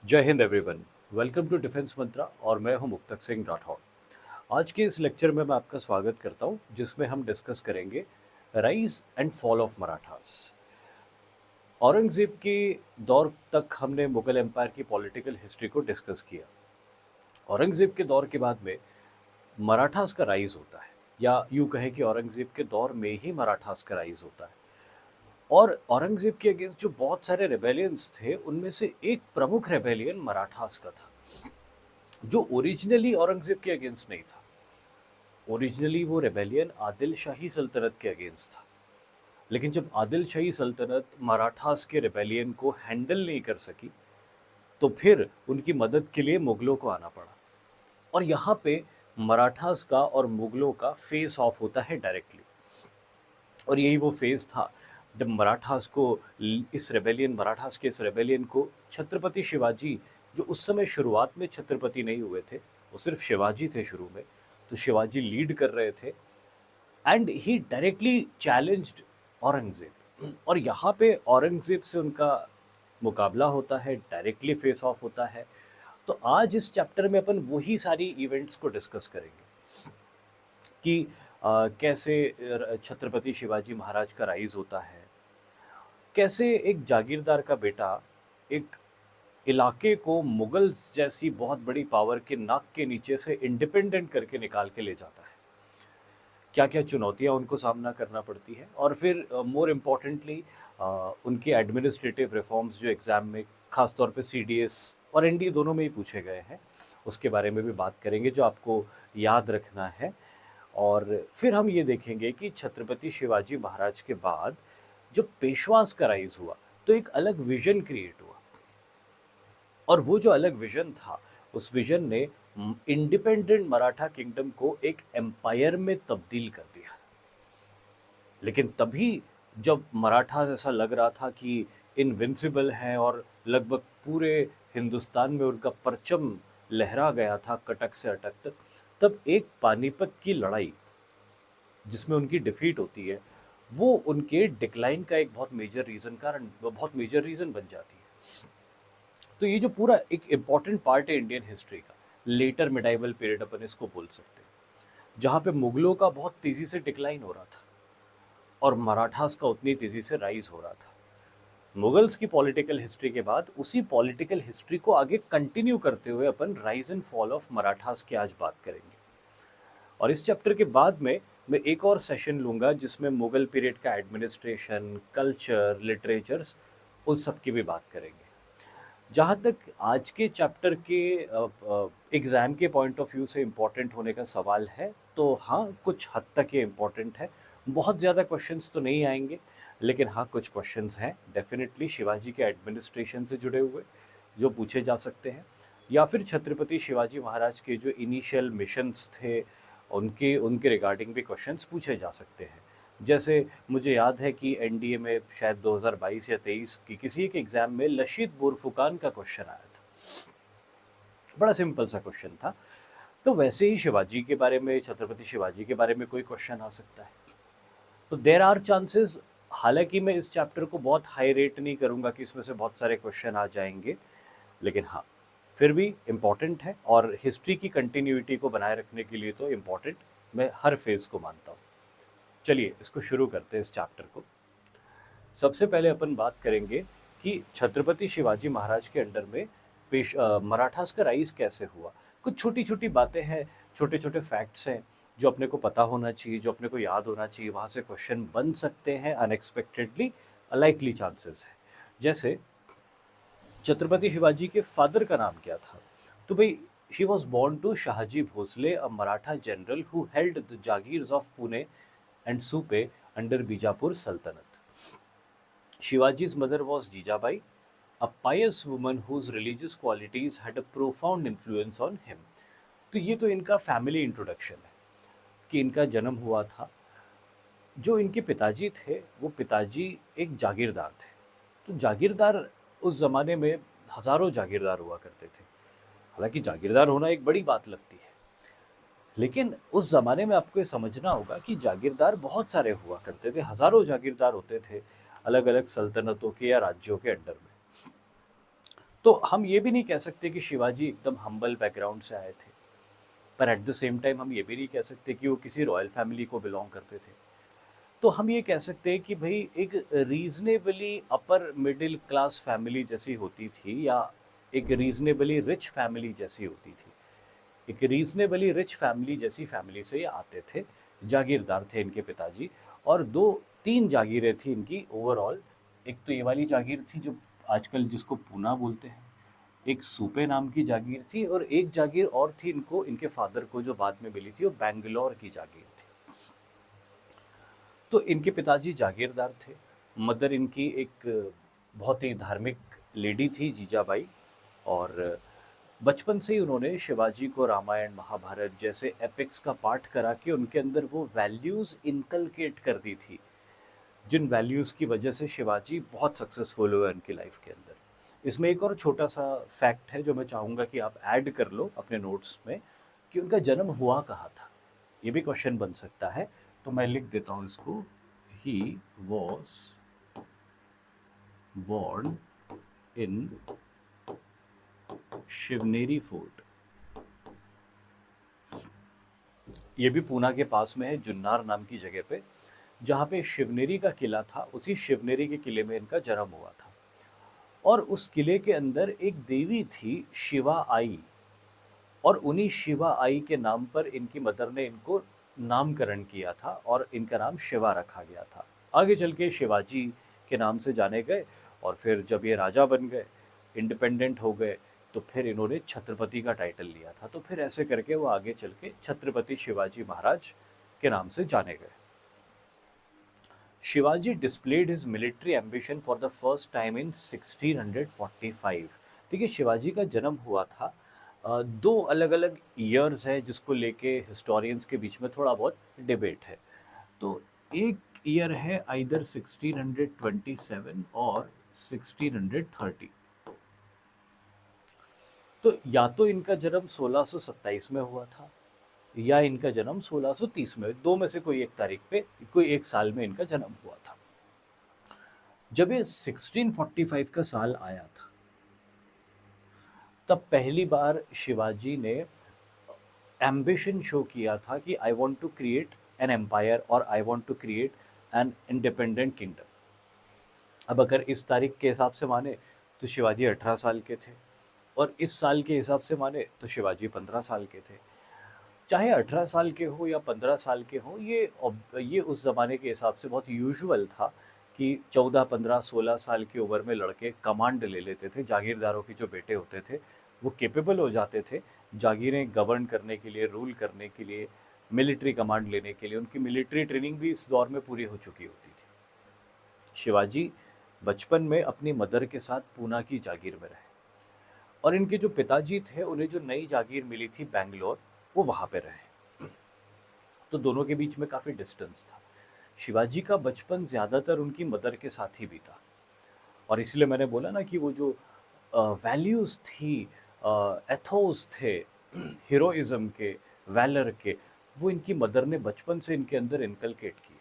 जय Hind everyone. Welcome to defence Mantra और मैं हूं मुक्तक सिंह राठौर। आज के इस लेक्चर में मैं आपका स्वागत करता हूं जिसमें हम डिस्कस करेंगे rise and fall of Marathas. Aurangzeb के दौर तक हमने मुगल एम्पायर की पॉलिटिकल हिस्ट्री को डिस्कस किया। औरंगजेब के दौर के बाद में मराठास का राइज होता है, या यूं कहें कि औरंगजेब के दौर में ही मराठास का राइज होता है। और औरंगजेब के अगेंस्ट जो बहुत सारे रेबेलियंस थे उनमें से एक प्रमुख रेबेलियन मराठास का था, जो ओरिजिनली औरंगजेब के अगेंस्ट नहीं था। ओरिजिनली वो रेबेलियन आदिल शाही सल्तनत के अगेंस्ट था। लेकिन जब आदिल शाही सल्तनत मराठास के रेबेलियन को हैंडल नहीं कर सकी तो फिर उनकी मदद के लिए मुगलों को आना पड़ा। और यहाँ पे मराठास का और मुगलों का फेस ऑफ होता है डायरेक्टली। और यही वो फेज था जब मराठास के इस रेबेलियन को छत्रपति शिवाजी, जो उस समय शुरुआत में छत्रपति नहीं हुए थे, वो सिर्फ शिवाजी थे शुरू में, तो शिवाजी लीड कर रहे थे and he directly challenged Aurangzeb. और यहाँ पे औरंगजेब से उनका मुकाबला होता है, डायरेक्टली फेस ऑफ होता है। तो आज इस चैप्टर में अपन वही सारी इवेंट्स को डिस्कस करेंगे कि कैसे छत्रपति शिवाजी महाराज का राइज होता है, कैसे एक जागीरदार का बेटा एक इलाके को मुगल्स जैसी बहुत बड़ी पावर के नाक के नीचे से इंडिपेंडेंट करके निकाल के ले जाता है, क्या क्या चुनौतियां उनको सामना करना पड़ती है। और फिर मोर इम्पोर्टेंटली उनके एडमिनिस्ट्रेटिव रिफॉर्म्स जो एग्ज़ाम में खासतौर पे सीडीएस और एनडीए दोनों में ही पूछे गए हैं, उसके बारे में भी बात करेंगे जो आपको याद रखना है। और फिर हम ये देखेंगे कि छत्रपति शिवाजी महाराज के बाद जब पेशवास का राइज हुआ तो एक अलग विजन क्रिएट हुआ। और वो जो अलग विजन था, उस विजन ने इंडिपेंडेंट मराठा किंगडम को एक एम्पायर में तब्दील कर दिया। लेकिन तभी जब मराठास ऐसा लग रहा था कि इनविंसिबल हैं और लगभग पूरे हिंदुस्तान में उनका परचम लहरा गया था कटक से अटक तक, तब एक पानीपत की लड़ाई जिसमें उनकी डिफीट होती है, वो उनके डिक्लाइन का एक बहुत मेजर रीज़न बन जाती है। तो ये जो पूरा एक इम्पॉर्टेंट पार्ट है इंडियन हिस्ट्री का, लेटर मिडाइवल पीरियड अपन इसको बोल सकते हैं, जहाँ पे मुगलों का बहुत तेज़ी से डिक्लाइन हो रहा था और मराठास का उतनी तेज़ी से राइज हो रहा था। मुगल्स की पॉलिटिकल हिस्ट्री के बाद उसी पॉलिटिकल हिस्ट्री को आगे कंटिन्यू करते हुए अपन rise and fall of Marathas की आज बात करेंगे। और इस चैप्टर के बाद में मैं एक और सेशन लूँगा जिसमें मुगल पीरियड का एडमिनिस्ट्रेशन, कल्चर, लिटरेचर्स, उस सब की भी बात करेंगे। जहाँ तक आज के चैप्टर के एग्ज़ाम के पॉइंट ऑफ व्यू से इम्पोर्टेंट होने का सवाल है, तो हाँ, कुछ हद तक ये इम्पोर्टेंट है। बहुत ज़्यादा क्वेश्चंस तो नहीं आएंगे, लेकिन हाँ, कुछ क्वेश्चंस हैं डेफिनेटली शिवाजी के एडमिनिस्ट्रेशन से जुड़े हुए जो पूछे जा सकते हैं, या फिर छत्रपति शिवाजी महाराज के जो इनिशियल मिशंस थे उनके उनके रिगार्डिंग भी क्वेश्चंस पूछे जा सकते हैं। जैसे मुझे याद है कि एनडीए में शायद 2022 या 23 की किसी एक एग्ज़ाम में लशीद बोरफुकान का क्वेश्चन आया था। बड़ा सिंपल सा क्वेश्चन था। तो वैसे ही शिवाजी के बारे में, छत्रपति शिवाजी के बारे में कोई क्वेश्चन आ सकता है। तो देर आर चांसेस। हालांकि मैं इस चैप्टर को बहुत हाई रेट नहीं करूँगा कि इसमें से बहुत सारे क्वेश्चन आ जाएंगे, लेकिन हाँ, फिर भी इम्पॉर्टेंट है और हिस्ट्री की कंटिन्यूटी को बनाए रखने के लिए तो इम्पॉर्टेंट मैं हर फेज़ को मानता हूँ। चलिए इसको शुरू करते हैं इस चैप्टर को। सबसे पहले अपन बात करेंगे कि छत्रपति शिवाजी महाराज के अंडर में मराठास का राइज कैसे हुआ। कुछ छोटी छोटी बातें हैं, छोटे छोटे फैक्ट्स हैं जो अपने को पता होना चाहिए, जो अपने को याद होना चाहिए। वहाँ से क्वेश्चन बन सकते हैं अनएक्सपेक्टेडली, लाइकली चांसेस है। जैसे छत्रपति शिवाजी के फादर का नाम क्या था? तो भाई, he was born to Shahaji Bhosale, a Maratha general who held the jagirs of Pune and Supe under Bijapur सल्तनत। Shivaji's mother was Jijabai, a pious woman whose religious qualities had a profound influence on him. तो ये तो इनका फैमिली इंट्रोडक्शन है कि इनका जन्म हुआ था। जो इनके पिताजी थे, वो पिताजी एक जागीरदार थे। तो जागीरदार उस ज़माने में हज़ारों जागीरदार हुआ करते थे। हालांकि जागीरदार होना एक बड़ी बात लगती है, लेकिन उस ज़माने में आपको ये समझना होगा कि जागीरदार बहुत सारे हुआ करते थे, हज़ारों जागीरदार होते थे अलग अलग सल्तनतों के या राज्यों के अंडर में। तो हम ये भी नहीं कह सकते कि शिवाजी एकदम हम्बल बैकग्राउंड से आए थे, पर एट द सेम टाइम हम ये भी नहीं कह सकते कि वो किसी रॉयल फैमिली को बिलोंग करते थे। तो हम ये कह सकते हैं कि भाई एक reasonably upper middle class family जैसी होती थी, या एक रीजनेबली रिच फैमिली जैसी होती थी। एक रीजनेबली रिच फैमिली जैसी फैमिली से ये आते थे। जागीरदार थे इनके पिताजी, और दो तीन जागीरें थी इनकी ओवरऑल। एक तो ये वाली जागीर थी जो आजकल जिसको पूना बोलते हैं, एक सूपे नाम की जागीर थी, और एक जागीर और थी इनको, इनके फादर को, जो बाद में मिली थी, वो बैंगलोर की जागीर थी। तो इनके पिताजी जागीरदार थे। मदर इनकी एक बहुत ही धार्मिक लेडी थी, जीजाबाई। और बचपन से ही उन्होंने शिवाजी को रामायण महाभारत जैसे एपिक्स का पाठ करा के उनके अंदर वो वैल्यूज़ इनकलकेट कर दी थी, जिन वैल्यूज़ की वजह से शिवाजी बहुत सक्सेसफुल हुए उनकी लाइफ के अंदर। इसमें एक और छोटा सा फैक्ट है जो मैं चाहूँगा कि आप ऐड कर लो अपने नोट्स में, कि उनका जन्म हुआ कहाँ था। ये भी क्वेश्चन बन सकता है, तो मैं लिख देता हूँ इसको। ही was born in Shivneri fort. ये भी पूना के पास में है, जुन्नार नाम की जगह पे, जहाँ पे शिवनेरी का किला था। उसी शिवनेरी के किले में इनका जन्म हुआ था। और उस किले के अंदर एक देवी थी, शिवा आई, और उन्हीं शिवा आई के नाम पर इनकी मदर ने इनको नामकरण किया था, और इनका नाम शिवा रखा गया था। आगे चल के शिवाजी के नाम से जाने गए, और फिर जब ये राजा बन गए, इंडिपेंडेंट हो गए, तो फिर इन्होंने छत्रपति का टाइटल लिया था। तो फिर ऐसे करके वो आगे चल के छत्रपति शिवाजी महाराज के नाम से जाने गए। Shivaji displayed his military ambition for the first time in 1645। देखिए, शिवाजी का जन्म हुआ था, दो अलग अलग ईयर्स है जिसको लेके हिस्टोरियंस के बीच में थोड़ा बहुत डिबेट है। तो एक ईयर है आइदर 1627 और 1630। तो या तो इनका जन्म 1627 में हुआ था, या इनका जन्म 1630 में, दो में से कोई एक तारीख पे, कोई एक साल में इनका जन्म हुआ था। जब ये 1645 का साल आया था, तब पहली बार शिवाजी ने एम्बिशन शो किया था कि I want to create an empire, और I want to create an independent kingdom. अब अगर इस तारीख के हिसाब से माने तो शिवाजी 18 साल के थे, और इस साल के हिसाब से माने तो शिवाजी 15 साल के थे। चाहे 18 साल के हो या 15 साल के हो, ये उस ज़माने के हिसाब से बहुत यूजुअल था कि 14, 15, 16 साल की उम्र में लड़के कमांड ले लेते थे। जागीरदारों के जो बेटे होते थे वो कैपेबल हो जाते थे जागीरें गवर्न करने के लिए, रूल करने के लिए, मिलिट्री कमांड लेने के लिए। उनकी मिलिट्री ट्रेनिंग भी इस दौर में पूरी हो चुकी होती थी। शिवाजी बचपन में अपनी मदर के साथ पूना की जागीर में रहे, और इनके जो पिताजी थे उन्हें जो नई जागीर मिली थी बैंगलोर, वो वहाँ पे रहे। तो दोनों के बीच में काफ़ी डिस्टेंस था। शिवाजी का बचपन ज़्यादातर उनकी मदर के साथ ही बीता, और इसलिए मैंने बोला ना कि वो जो वैल्यूज़ थी, एथोस थे, हीरोइज्म के, वैलर के, वो इनकी मदर ने बचपन से इनके अंदर इनकलकेट की।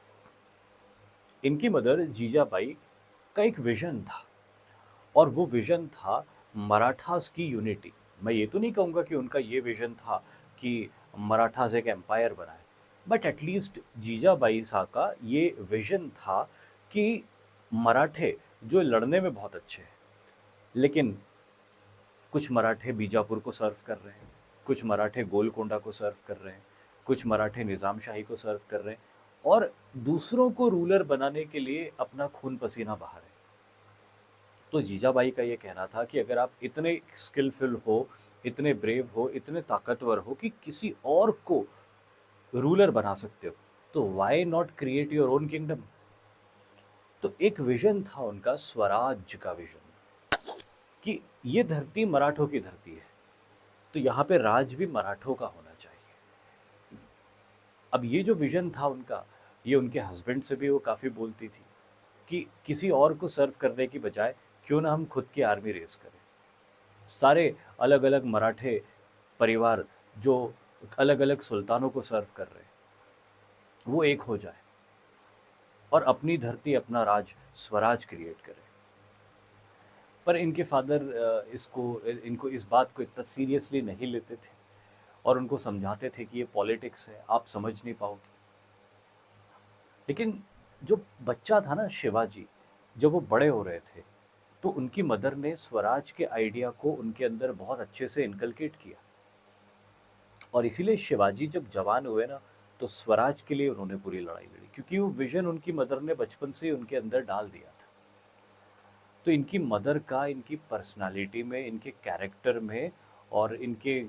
इनकी मदर जीजाबाई का एक विजन था, और वो विजन था मराठास की यूनिटी। मैं ये तो नहीं कहूँगा कि उनका ये विजन था कि मराठास एक एम्पायर बनाए, बट एटलीस्ट जीजाबाई सा का ये विजन था कि मराठे जो लड़ने में बहुत अच्छे हैं, लेकिन कुछ मराठे बीजापुर को सर्व कर रहे हैं, कुछ मराठे गोलकोंडा को सर्व कर रहे हैं, कुछ मराठे निज़ाम शाही को सर्व कर रहे हैं, और दूसरों को रूलर बनाने के लिए अपना खून पसीना बहा रहे हैं। तो जीजाबाई का ये कहना था कि अगर आप इतने स्किलफुल हो, इतने ब्रेव हो, इतने ताकतवर हो कि किसी और को रूलर बना सकते हो, तो why not create your own kingdom. तो एक विजन था उनका, स्वराज का विजन, कि ये धरती मराठों की धरती है, तो यहाँ पे राज भी मराठों का होना चाहिए। अब ये जो विजन था उनका, ये उनके हस्बैंड से भी वो काफ़ी बोलती थी कि किसी और को सर्व करने की बजाय क्यों ना हम खुद की आर्मी रेस करें। सारे अलग अलग मराठे परिवार जो अलग अलग सुल्तानों को सर्व कर रहे हैं, वो एक हो जाए और अपनी धरती, अपना राज, स्वराज क्रिएट करें। पर इनके फादर इनको इस बात को इतना सीरियसली नहीं लेते थे और उनको समझाते थे कि ये पॉलिटिक्स है, आप समझ नहीं पाओगे। लेकिन जो बच्चा था ना शिवाजी, जब वो बड़े हो रहे थे तो उनकी मदर ने स्वराज के आइडिया को उनके अंदर बहुत अच्छे से इनकलकेट किया, और इसीलिए शिवाजी जब जवान हुए ना तो स्वराज के लिए उन्होंने पूरी लड़ाई लड़ी, क्योंकि वो विजन उनकी मदर ने बचपन से ही उनके अंदर डाल दिया था। तो इनकी मदर का इनकी पर्सनालिटी में, इनके कैरेक्टर में और इनके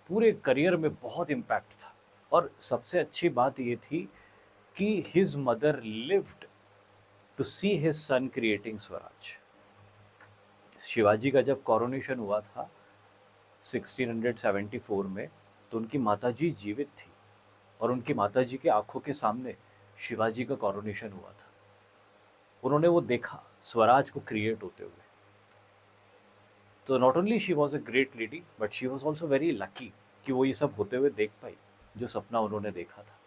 पूरे करियर में बहुत इम्पैक्ट था। और सबसे अच्छी बात ये थी कि his mother lived to see his son creating swaraj. Shivaji का जब कॉरोनेशन हुआ था 1674 में, तो उनकी माताजी जीवित थी और उनकी माताजी के आंखों के सामने शिवाजी का कॉरोनेशन हुआ था। उन्होंने वो देखा स्वराज को क्रिएट होते हुए। तो not only she was a great lady, but she was also very lucky कि वो ये सब होते हुए देख पाई, जो सपना उन्होंने देखा था।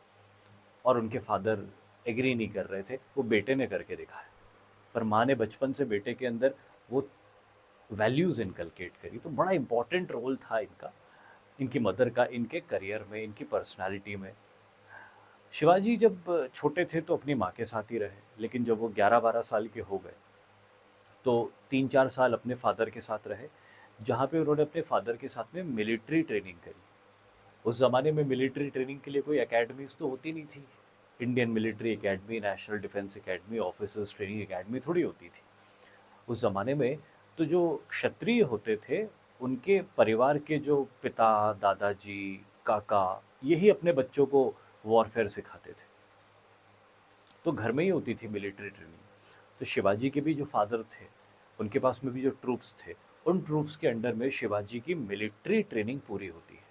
और उनके फादर एग्री नहीं कर रहे थे, वो बेटे ने करके दिखाया। पर माँ ने बचपन से बेटे के अंदर वो वैल्यूज़ इनकलकेट करी। तो बड़ा इंपॉर्टेंट रोल था इनका, इनकी मदर का, इनके करियर में, इनकी पर्सनालिटी में। शिवाजी जब छोटे थे तो अपनी माँ के साथ ही रहे, लेकिन जब वो 11-12 साल के हो गए तो 3-4 साल अपने फादर के साथ रहे, जहाँ पे उन्होंने अपने फादर के साथ में मिलिट्री ट्रेनिंग करी। उस ज़माने में मिलिट्री ट्रेनिंग के लिए कोई एकेडमीज तो होती नहीं थी। Indian military academy, national defence academy, officers training academy थोड़ी होती थी उस ज़माने में। तो जो क्षत्रिय होते थे, उनके परिवार के जो पिता, दादाजी, काका, यही अपने बच्चों को वॉरफेयर सिखाते थे। तो घर में ही होती थी मिलिट्री ट्रेनिंग। तो शिवाजी के भी जो फादर थे, उनके पास में भी जो ट्रूप्स थे, उन ट्रूप्स के अंडर में शिवाजी की मिलिट्री ट्रेनिंग पूरी होती है।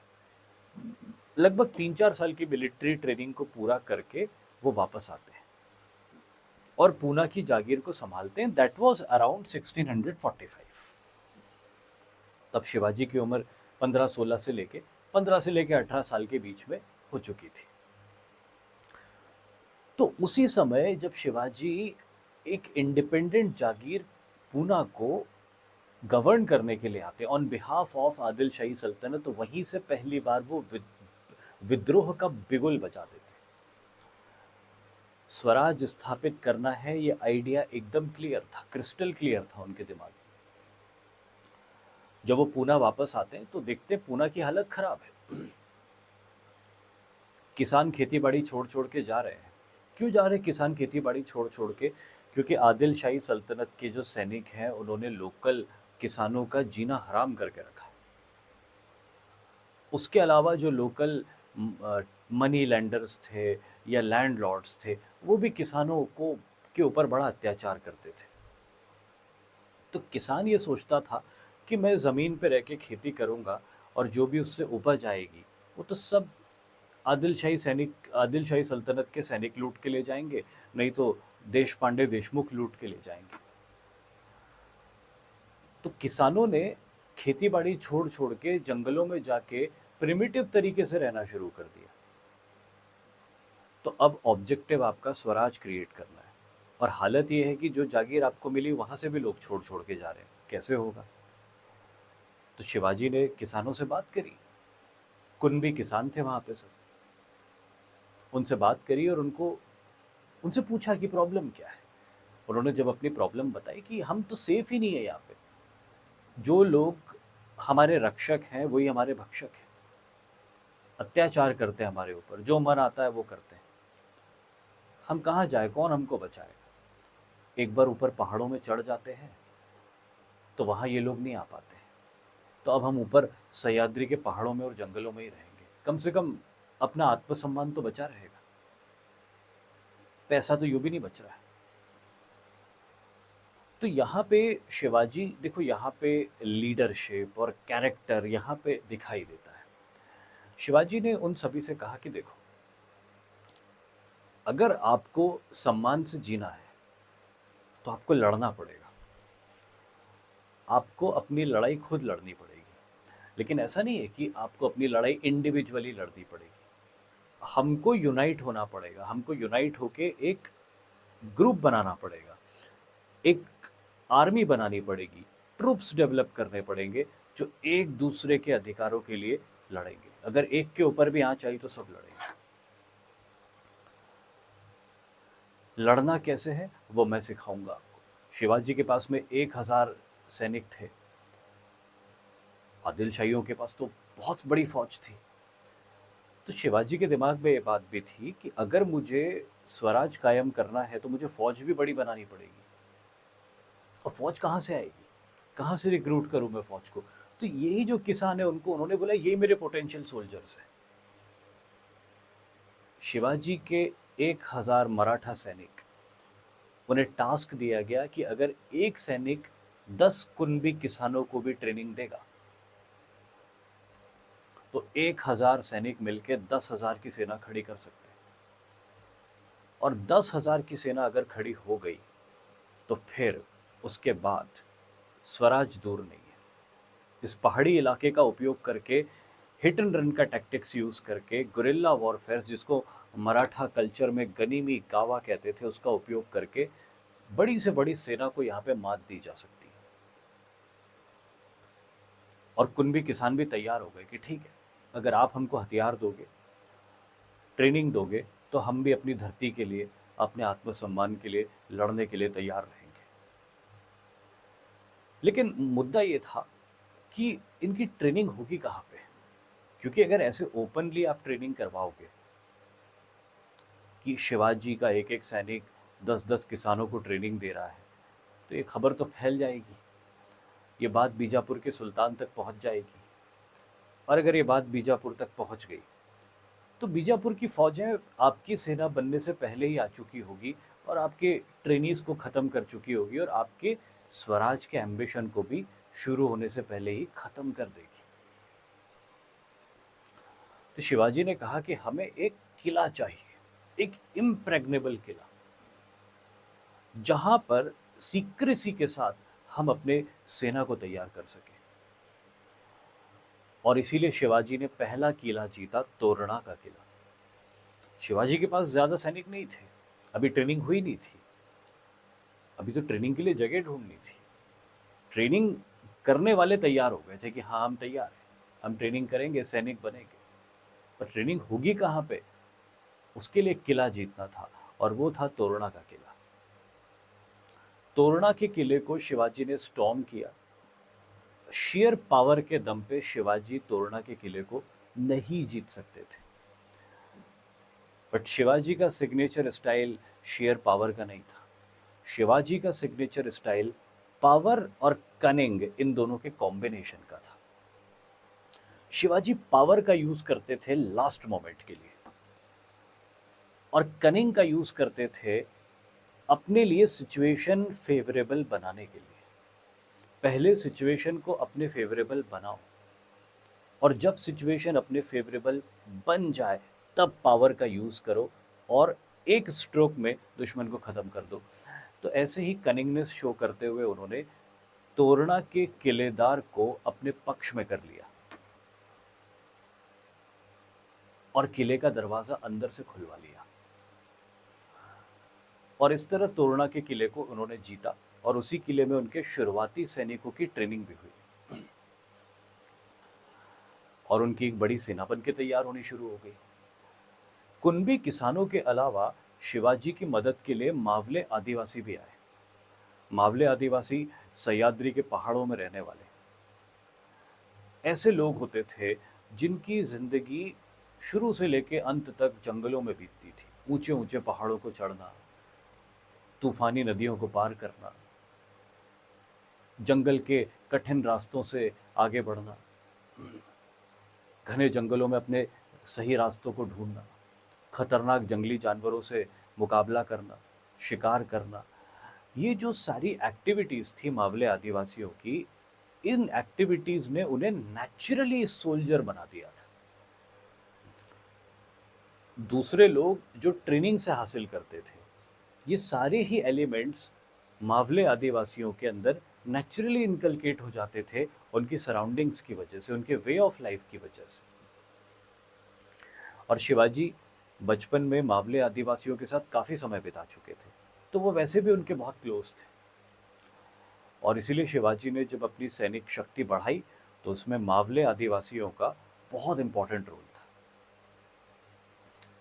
लगभग 3-4 साल की मिलिट्री ट्रेनिंग को पूरा करके वो वापस आते हैं और पूना की जागीर को संभालते हैं। That was around 1645। तब शिवाजी की उम्र 15 से लेके 18 साल के बीच में हो चुकी थी। तो उसी समय जब शिवाजी एक इंडिपेंडेंट जागीर पूना को गवर्न करने के लिए आते ऑन बिहाफ ऑफ आदिल शाही सल्तनत, तो वहीं से पहली बार वो विद्रोह का बिगुल बजा देते। स्वराज स्थापित करना है, ये आइडिया एकदम क्लियर था, क्रिस्टल क्लियर था उनके दिमाग में। जब वो पूना वापस आते हैं तो देखते हैं पूना की हालत खराब है। किसान खेती बाड़ी छोड़ छोड़ के जा रहे हैं। क्यों जा रहे हैं किसान खेती बाड़ी छोड़ छोड़ के? क्योंकि आदिल शाही सल्तनत के जो सैनिक हैं, उन्होंने लोकल किसानों का जीना हराम करके रखा है। उसके अलावा जो लोकल मनी लैंडर्स थे या लैंडलॉर्ड्स थे, वो भी किसानों को के ऊपर बड़ा अत्याचार करते थे। तो किसान ये सोचता था कि मैं ज़मीन पे रह के खेती करूँगा और जो भी उससे उपज आएगी वो तो सब आदिल शाही सल्तनत के सैनिक लूट के ले जाएंगे, नहीं तो देश पांडे देशमुख लूट के ले जाएंगे। तो किसानों ने खेती बाड़ी छोड़ छोड़ के जंगलों में जाके प्रिमिटिव तरीके से रहना शुरू कर दिया। तो अब ऑब्जेक्टिव आपका स्वराज क्रिएट करना है, और हालत ये है कि जो जागीर आपको मिली वहां से भी लोग छोड़ छोड़ के जा रहे हैं, कैसे होगा? तो शिवाजी ने किसानों से बात करी, कुनबी किसान थे वहां पे सब, उनसे बात करी और उनसे पूछा कि प्रॉब्लम क्या है। उन्होंने जब अपनी प्रॉब्लम बताई कि हम तो सेफ ही नहीं है यहाँ पे, जो लोग हमारे रक्षक हैं वही हमारे भक्षक हैं, अत्याचार करते हैं हमारे ऊपर, जो मन आता है वो करते हैं, हम कहाँ जाए, कौन हमको बचाएगा? एक बार ऊपर पहाड़ों में चढ़ जाते हैं तो वहाँ ये लोग नहीं आ पाते हैं। तो अब हम ऊपर सह्याद्री के पहाड़ों में और जंगलों में ही रहेंगे, कम से कम अपना आत्मसम्मान तो बचा रहेगा, पैसा तो यूं भी नहीं बच रहा है। तो यहाँ पे शिवाजी देखो, यहाँ पे लीडरशिप और कैरेक्टर यहाँ पे दिखाई देता है। शिवाजी ने उन सभी से कहा कि देखो, अगर आपको सम्मान से जीना है तो आपको लड़ना पड़ेगा, आपको अपनी लड़ाई खुद लड़नी पड़ेगी। लेकिन ऐसा नहीं है कि आपको अपनी लड़ाई इंडिविजुअली लड़नी पड़ेगी, हमको यूनाइट होना पड़ेगा, हमको यूनाइट होके एक ग्रुप बनाना पड़ेगा, एक आर्मी बनानी पड़ेगी, ट्रूप्स डेवलप करने पड़ेंगे जो एक दूसरे के अधिकारों के लिए लड़ेंगे। अगर एक के ऊपर भी आंच आई तो सब लड़ेंगे। लड़ना कैसे है वो मैं सिखाऊंगा आपको। शिवाजी के पास में 1000 सैनिक थे, आदिल शाहियों के पास तो बहुत बड़ी फौज थी। तो शिवाजी के दिमाग में ये बात भी थी कि अगर मुझे स्वराज कायम करना है तो मुझे फौज भी बड़ी बनानी पड़ेगी। और फौज कहाँ से आएगी, कहाँ से रिक्रूट करूं मैं फौज को? तो यही जो किसान है उनको उन्होंने बोला ये मेरे पोटेंशियल सोल्जर्स हैं। शिवाजी के 1000 मराठा सैनिक, उन्हें टास्क दिया गया कि अगर एक सैनिक 10 कुनबी किसानों को भी ट्रेनिंग देगा तो 1000 सैनिक मिलकर 10,000 की सेना खड़ी कर सकते हैं। और 10,000 की सेना अगर खड़ी हो गई तो फिर उसके बाद स्वराज दूर नहीं है। इस पहाड़ी इलाके का उपयोग करके, हिट एंड रन का टैक्टिक्स यूज करके, गुरिल्ला वॉरफेयर जिसको मराठा कल्चर में गनीमी गावा कहते थे, उसका उपयोग करके बड़ी से बड़ी सेना को यहाँ पे मात दी जा सकती है। और कुनबी किसान भी तैयार हो गए कि ठीक है, अगर आप हमको हथियार दोगे, ट्रेनिंग दोगे, तो हम भी अपनी धरती के लिए, अपने आत्मसम्मान के लिए लड़ने के लिए तैयार रहेंगे। लेकिन मुद्दा ये था कि इनकी ट्रेनिंग होगी कहाँ पे? क्योंकि अगर ऐसे ओपनली आप ट्रेनिंग करवाओगे कि शिवाजी का एक एक सैनिक 10-10 किसानों को ट्रेनिंग दे रहा है, तो ये खबर तो फैल जाएगी, ये बात बीजापुर के सुल्तान तक पहुंच जाएगी। और अगर ये बात बीजापुर तक पहुंच गई तो बीजापुर की फौजें आपकी सेना बनने से पहले ही आ चुकी होगी और आपके ट्रेनीज को ख़त्म कर चुकी होगी और आपके स्वराज के एम्बिशन को भी शुरू होने से पहले ही ख़त्म कर देगी। तो शिवाजी ने कहा कि हमें एक किला चाहिए, एक इम्प्रेग्नेबल किला, जहां पर सीक्रेसी के साथ हम अपने सेना को तैयार कर सकें। और इसीलिए शिवाजी ने पहला किला जीता, तोरणा का किला। शिवाजी के पास ज्यादा सैनिक नहीं थे, अभी ट्रेनिंग हुई नहीं थी, अभी तो ट्रेनिंग के लिए जगह ढूंढनी थी। ट्रेनिंग करने वाले तैयार हो गए थे कि हाँ हम तैयार हैं, हम ट्रेनिंग करेंगे, सैनिक बनेंगे, पर ट्रेनिंग होगी कहाँ पे? उसके लिए किला जीतना था और वो था तोरणा का किला। तोरणा के किले को शिवाजी ने स्टॉर्म किया। शेयर पावर के दम पे शिवाजी तोरणा के किले को नहीं जीत सकते थे, बट शिवाजी का सिग्नेचर स्टाइल शेयर पावर का नहीं था। शिवाजी का सिग्नेचर स्टाइल पावर और कनिंग, इन दोनों के कॉम्बिनेशन का था। शिवाजी पावर का यूज करते थे लास्ट मोमेंट के लिए और कनिंग का यूज करते थे अपने लिए सिचुएशन फेवरेबल बनाने के लिए। पहले सिचुएशन को अपने फेवरेबल बनाओ और जब सिचुएशन अपने फेवरेबल बन जाए तब पावर का यूज करो और एक स्ट्रोक में दुश्मन को खत्म कर दो। तो ऐसे ही कनिंगनेस शो करते हुए उन्होंने तोरणा के किलेदार को अपने पक्ष में कर लिया और किले का दरवाजा अंदर से खुलवा लिया और इस तरह तोरणा के किले को उन्होंने जीता और उसी किले में उनके शुरुआती सैनिकों की ट्रेनिंग भी हुई और उनकी एक बड़ी सेना बन के तैयार होनी शुरू हो गई। कुनबी किसानों के अलावा शिवाजी की मदद के लिए मावले आदिवासी भी आए। मावले आदिवासी सह्याद्री के पहाड़ों में रहने वाले ऐसे लोग होते थे जिनकी जिंदगी शुरू से लेकर अंत तक जंगलों में बीतती थी। ऊंचे ऊंचे पहाड़ों को चढ़ना, तूफानी नदियों को पार करना, जंगल के कठिन रास्तों से आगे बढ़ना, घने जंगलों में अपने सही रास्तों को ढूंढना, खतरनाक जंगली जानवरों से मुकाबला करना, शिकार करना, ये जो सारी एक्टिविटीज थी मावले आदिवासियों की, इन एक्टिविटीज ने उन्हें नेचुरली सोल्जर बना दिया था। दूसरे लोग जो ट्रेनिंग से हासिल करते थे, ये सारे ही एलिमेंट्स मावले आदिवासियों के अंदर नेचुरली इनकलकेट हो जाते थे उनकी सराउंडिंग्स की वजह से, उनके वे ऑफ लाइफ की वजह से। और शिवाजी बचपन में मावले आदिवासियों के साथ काफ़ी समय बिता चुके थे, तो वो वैसे भी उनके बहुत क्लोज थे। और इसीलिए शिवाजी ने जब अपनी सैनिक शक्ति बढ़ाई तो उसमें मावले आदिवासियों का बहुत इंपॉर्टेंट रोल था,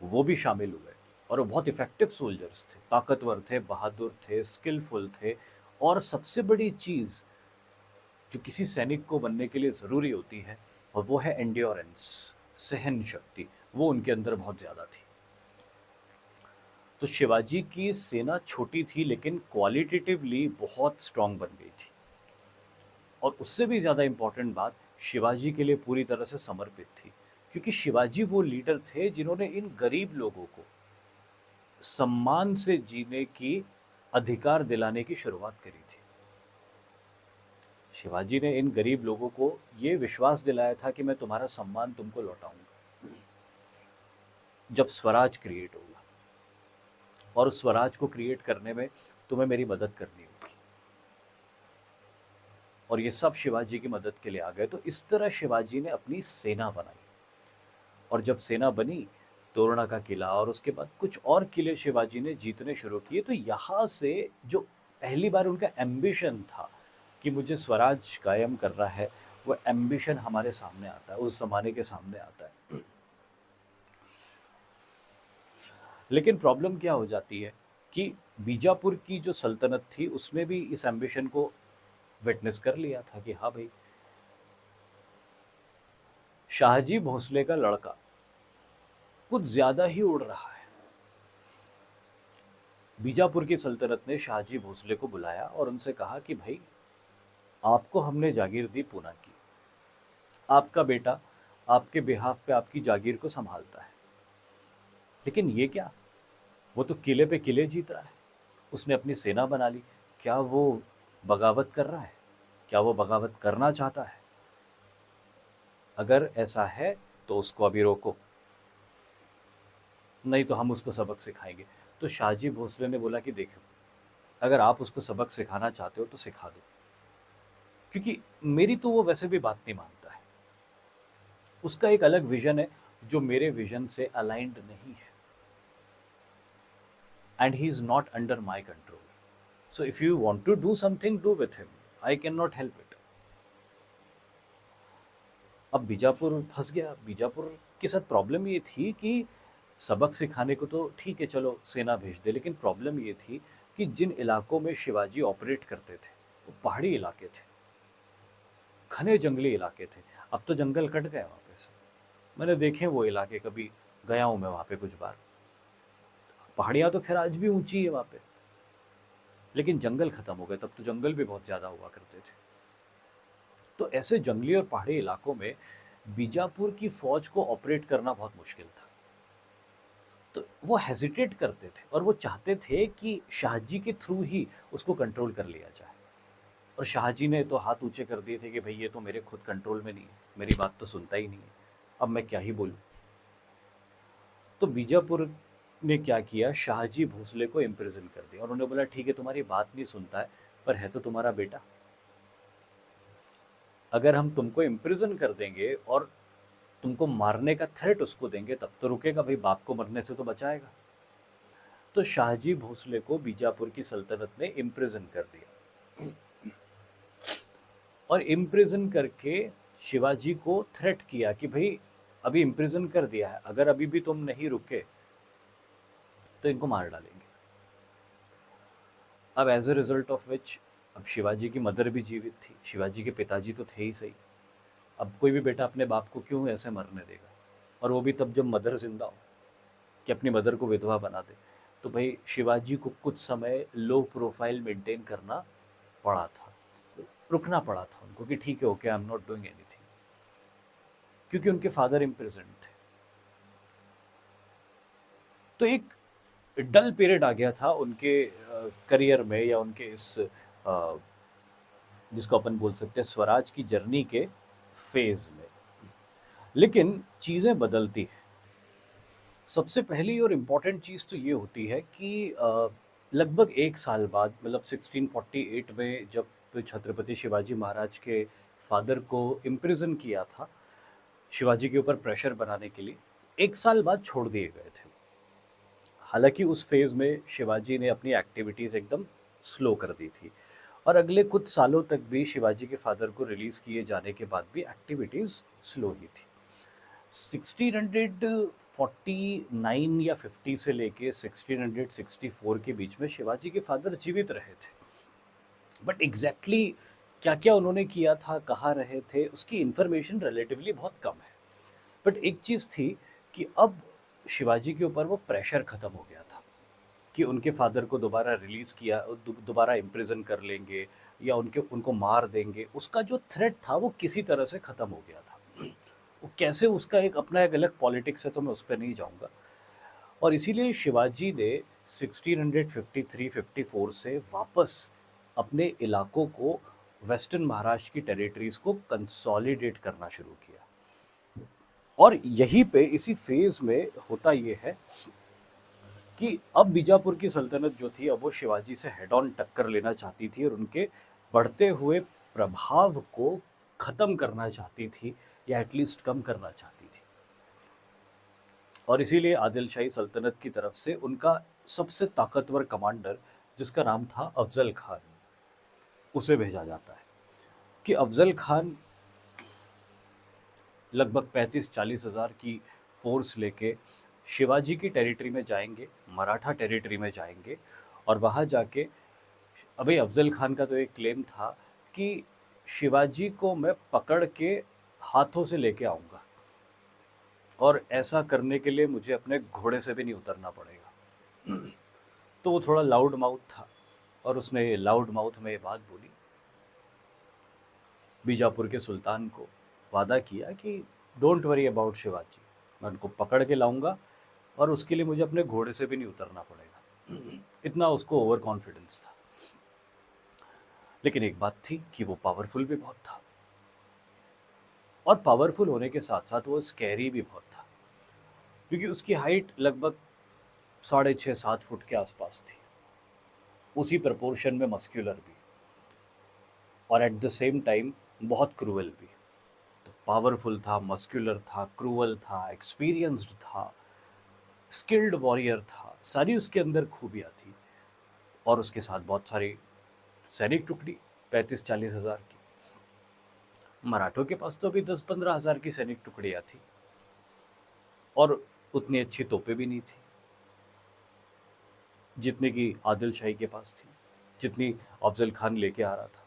वो भी शामिल हुए। और वो बहुत इफेक्टिव सोल्जर्स थे, ताकतवर थे, बहादुर थे, स्किलफुल थे। और सबसे बड़ी चीज़ जो किसी सैनिक को बनने के लिए ज़रूरी होती है, और वो है एंड्योरेंस, सहन शक्ति, वो उनके अंदर बहुत ज़्यादा थी। तो शिवाजी की सेना छोटी थी लेकिन क्वालिटेटिवली बहुत स्ट्रांग बन गई थी। और उससे भी ज़्यादा इम्पोर्टेंट बात, शिवाजी के लिए पूरी तरह से समर्पित थी, क्योंकि शिवाजी वो लीडर थे जिन्होंने इन गरीब लोगों को सम्मान से जीने की अधिकार दिलाने की शुरुआत करी थी। शिवाजी ने इन गरीब लोगों को ये विश्वास दिलाया था कि मैं तुम्हारा सम्मान तुमको लौटाऊंगा जब स्वराज क्रिएट होगा, और उस स्वराज को क्रिएट करने में तुम्हें मेरी मदद करनी होगी। और ये सब शिवाजी की मदद के लिए आ गए। तो इस तरह शिवाजी ने अपनी सेना बनाई। और जब सेना बनी, तोरणा का किला और उसके बाद कुछ और किले शिवाजी ने जीतने शुरू किए। तो यहाँ से जो पहली बार उनका एम्बिशन था कि मुझे स्वराज कायम करना है, वो एम्बिशन हमारे सामने आता है, उस जमाने के सामने आता है। लेकिन प्रॉब्लम क्या हो जाती है कि बीजापुर की जो सल्तनत थी उसने भी इस एम्बिशन को विटनेस कर लिया था कि हाँ भाई, शाहजी भोसले का लड़का कुछ ज्यादा ही उड़ रहा है। बीजापुर की सल्तनत ने शाहजी भोसले को बुलाया और उनसे कहा कि भाई, आपको हमने जागीर दी पूना की, आपका बेटा आपके बिहाफ पे आपकी जागीर को संभालता है, लेकिन ये क्या, वो तो किले पे किले जीत रहा है, उसने अपनी सेना बना ली, क्या वो बगावत कर रहा है? क्या वो बगावत करना चाहता है? अगर ऐसा है तो उसको अभी रोको, नहीं तो हम उसको सबक सिखाएंगे। तो शाहजी भोसले ने बोला कि देखो, अगर आप उसको सबक सिखाना चाहते हो तो सिखा दो, क्योंकि मेरी तो वो वैसे भी बात नहीं मानता है, उसका एक अलग विजन है जो मेरे विजन से अलाइंड नहीं है, and he is not under my control. So if you want to do something, do with him, I can not help it. अब बीजापुर फंस गया। बीजापुर के साथ प्रॉब्लम ये थी कि सबक सिखाने को तो ठीक है, चलो सेना भेज दे, लेकिन प्रॉब्लम ये थी कि जिन इलाकों में शिवाजी ऑपरेट करते थे वो पहाड़ी इलाके थे, घने जंगली इलाके थे। अब तो जंगल कट गए वहाँ पे से, मैंने देखे वो इलाके, कभी गया हूँ मैं वहाँ पे कुछ बार। पहाड़ियाँ तो खैर आज भी ऊंची है वहाँ पे, लेकिन जंगल खत्म हो गए। तब तो जंगल भी बहुत ज़्यादा हुआ करते थे। तो ऐसे जंगली और पहाड़ी इलाकों में बीजापुर की फौज को ऑपरेट करना बहुत मुश्किल था। तो वो हेजिटेट करते थे और वो चाहते थे कि शाहजी के थ्रू ही उसको कंट्रोल कर लिया जाए। और शाहजी ने तो हाथ ऊंचे कर दिए थे कि भाई ये तो मेरे खुद कंट्रोल में नहीं है, मेरी बात तो सुनता ही नहीं है, अब मैं क्या ही बोलूं। तो बीजापुर ने क्या किया, शाहजी भोसले को इम्प्रिजन कर दिया और उन्होंने बोला ठीक है, तुम्हारी बात नहीं सुनता है, पर है तो तुम्हारा बेटा, अगर हम तुमको इम्प्रिजन कर देंगे और तुमको मारने का थ्रेट उसको देंगे तब तो रुकेगा भाई, बाप को मरने से तो बचाएगा। तो शाहजी भोसले को बीजापुर की सल्तनत ने इम्प्रिजन कर दिया, और इम्प्रिजन करके शिवाजी को थ्रेट किया कि भाई अभी इम्प्रिजन कर दिया है, अगर अभी भी तुम नहीं रुके तो इनको मार डालेंगे। अब as a result of which, अब शिवाजी की मदर भी जीवित थी, शिवाजी के पिताजी तो थे ही सही, अब कोई भी बेटा अपने बाप को क्यों ऐसे मरने देगा, और वो भी तब जब मदर जिंदा हो, कि अपनी मदर को विधवा बना दे। तो भाई शिवाजी को कुछ समय लो प्रोफाइल मेंटेन करना पड़ा था, रुकना पड़ा था उनको कि ठीक है, okay, I am not doing anything, क्योंकि उनके फादर इम्प्रिजन्ड थे। तो एक डल पीरियड आ गया था उनके करियर में, या उनके इस जिसको अपन बोल सकते हैं स्वराज की जर्नी के फेज में। लेकिन चीज़ें बदलती हैं। सबसे पहली और इम्पॉर्टेंट चीज़ तो ये होती है कि लगभग एक साल बाद, मतलब 1648 में जब छत्रपति शिवाजी महाराज के फादर को इम्प्रिजन किया था शिवाजी के ऊपर प्रेशर बनाने के लिए, एक साल बाद छोड़ दिए गए थे। हालांकि उस फेज़ में शिवाजी ने अपनी एक्टिविटीज़ एकदम स्लो कर दी थी, और अगले कुछ सालों तक भी शिवाजी के फादर को रिलीज किए जाने के बाद भी एक्टिविटीज स्लो ही थी। 1649 या 50 से लेके 1664 के बीच में शिवाजी के फादर जीवित रहे थे, बट एग्जैक्टली क्या क्या उन्होंने किया था, कहाँ रहे थे, उसकी इंफॉर्मेशन रिलेटिवली बहुत कम है। बट एक चीज़ थी कि अब शिवाजी के ऊपर वो प्रेशर ख़त्म हो गया था कि उनके फादर को दोबारा रिलीज़ किया, दोबारा इम्प्रिजन कर लेंगे या उनको मार देंगे। उसका जो थ्रेट था वो किसी तरह से ख़त्म हो गया था। वो कैसे, उसका एक अपना एक अलग पॉलिटिक्स है, तो मैं उस पर नहीं जाऊँगा। और इसीलिए शिवाजी ने 1653-54 से वापस अपने इलाकों को, वेस्टर्न महाराष्ट्र की टेरिटरीज को कंसोलिडेट करना शुरू किया। और यहीं पे इसी फेज में होता ये है कि अब बीजापुर की सल्तनत जो थी, अब वो शिवाजी से हेड ऑन टक्कर लेना चाहती थी और उनके बढ़ते हुए प्रभाव को खत्म करना चाहती थी, या एटलीस्ट कम करना चाहती थी। और इसीलिए आदिल शाही सल्तनत की तरफ से उनका सबसे ताकतवर कमांडर, जिसका नाम था अफजल खान, उसे भेजा जाता है कि अफजल खान लगभग 35-40 हज़ार की फोर्स लेके शिवाजी की टेरिटरी में जाएंगे, मराठा टेरिटरी में जाएंगे। और वहाँ जाके, अभी अफजल खान का तो एक क्लेम था कि शिवाजी को मैं पकड़ के हाथों से लेके आऊँगा, और ऐसा करने के लिए मुझे अपने घोड़े से भी नहीं उतरना पड़ेगा। तो वो थोड़ा लाउड माउथ था, और उसने लाउड माउथ में ये बात बोली, बीजापुर के सुल्तान को वादा किया कि डोंट वरी अबाउट शिवाजी, मैं उनको पकड़ के लाऊंगा और उसके लिए मुझे अपने घोड़े से भी नहीं उतरना पड़ेगा। इतना उसको ओवर कॉन्फिडेंस था। लेकिन एक बात थी कि वो पावरफुल भी बहुत था, और पावरफुल होने के साथ साथ वो स्कैरी भी बहुत था, क्योंकि उसकी हाइट लगभग 6.5-7 फुट के आसपास थी, उसी प्रपोर्शन में मस्क्यूलर भी, और एट द सेम टाइम बहुत क्रूअल भी। तो पावरफुल था, मस्क्यूलर था, क्रूअल था, एक्सपीरियंस्ड था, स्किल्ड वॉरियर था, सारी उसके अंदर खूबियाँ थी। और उसके साथ बहुत सारी सैनिक टुकड़ी, 35-40 हज़ार की। मराठों के पास तो अभी 10-15 हज़ार की सैनिक टुकड़ियाँ थी, और उतनी अच्छी तोपें भी नहीं थी जितने की आदिल शाही के पास थी, जितनी अफजल खान लेके आ रहा था।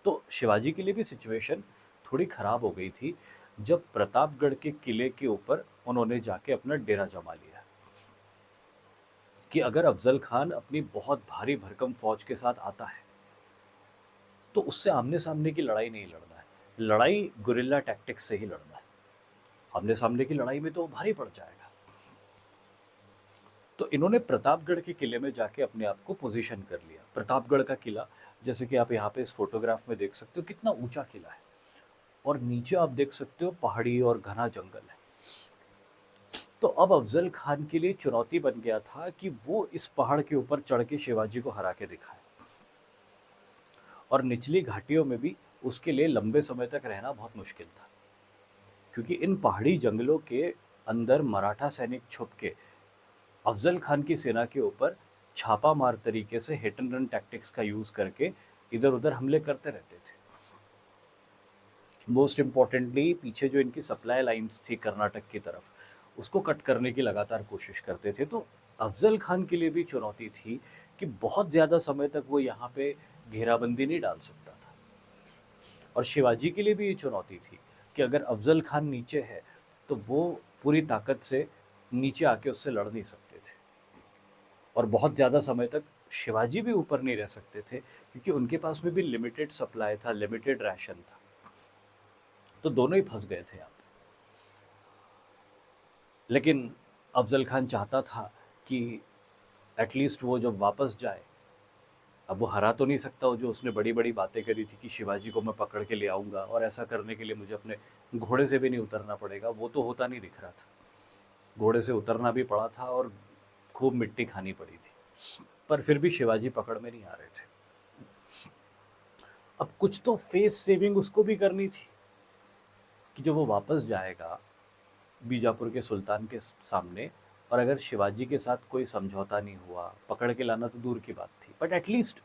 तो शिवाजी के लिए भी सिचुएशन थोड़ी ख़राब हो गई थी जब प्रतापगढ़ के किले के ऊपर उन्होंने जाके अपना डेरा जमा लिया, कि अगर अफजल खान अपनी बहुत भारी भरकम फौज के साथ आता है तो उससे आमने सामने की लड़ाई नहीं लड़ना है, लड़ाई गुरिल्ला टैक्टिक्स से ही लड़ना है। आमने सामने की लड़ाई में तो भारी पड़ जाएगा। तो इन्होंने प्रतापगढ़ के किले में जाके अपने आप को पोजीशन कर लिया। प्रतापगढ़ का किला, जैसे कि आप यहाँ पे इस फोटोग्राफ में देख सकते हो, कितना ऊंचा किला है, और नीचे आप देख सकते हो पहाड़ी और घना जंगल है। तो अब अफजल खान के लिए चुनौती बन गया था कि वो इस पहाड़ के ऊपर चढ़ के शिवाजी को हरा के दिखाए, और निचली घाटियों में भी उसके लिए लंबे समय तक रहना बहुत मुश्किल था, क्योंकि इन पहाड़ी जंगलों के अंदर मराठा सैनिक छुप के अफजल खान की सेना के ऊपर छापा मार तरीके से हिट एंड रन टैक्टिक्स का यूज करके इधर उधर हमले करते रहते थे। मोस्ट इम्पॉर्टेंटली, पीछे जो इनकी सप्लाई लाइंस थी कर्नाटक की तरफ, उसको कट करने की लगातार कोशिश करते थे। तो अफजल खान के लिए भी चुनौती थी कि बहुत ज़्यादा समय तक वो यहाँ पे घेराबंदी नहीं डाल सकता था। और शिवाजी के लिए भी ये चुनौती थी कि अगर अफजल खान नीचे है तो वो पूरी ताकत से नीचे आके उससे लड़ नहीं सकते थे, और बहुत ज़्यादा समय तक शिवाजी भी ऊपर नहीं रह सकते थे, क्योंकि उनके पास में भी लिमिटेड सप्लाई था, लिमिटेड राशन था। तो दोनों ही फंस गए थे यहाँ पे। लेकिन अफजल खान चाहता था कि एटलीस्ट वो जब वापस जाए, अब वो हरा तो नहीं सकता, वो जो उसने बड़ी बड़ी बातें करी थी कि शिवाजी को मैं पकड़ के ले आऊँगा, और ऐसा करने के लिए मुझे अपने घोड़े से भी नहीं उतरना पड़ेगा, वो तो होता नहीं दिख रहा था। घोड़े से उतरना भी पड़ा था और खूब मिट्टी खानी पड़ी थी, पर फिर भी शिवाजी पकड़ में नहीं आ रहे थे। अब कुछ तो फेस सेविंग उसको भी करनी थी, कि जब वो वापस जाएगा बीजापुर के सुल्तान के सामने, और अगर शिवाजी के साथ कोई समझौता नहीं हुआ, पकड़ के लाना तो दूर की बात थी, बट एटलीस्ट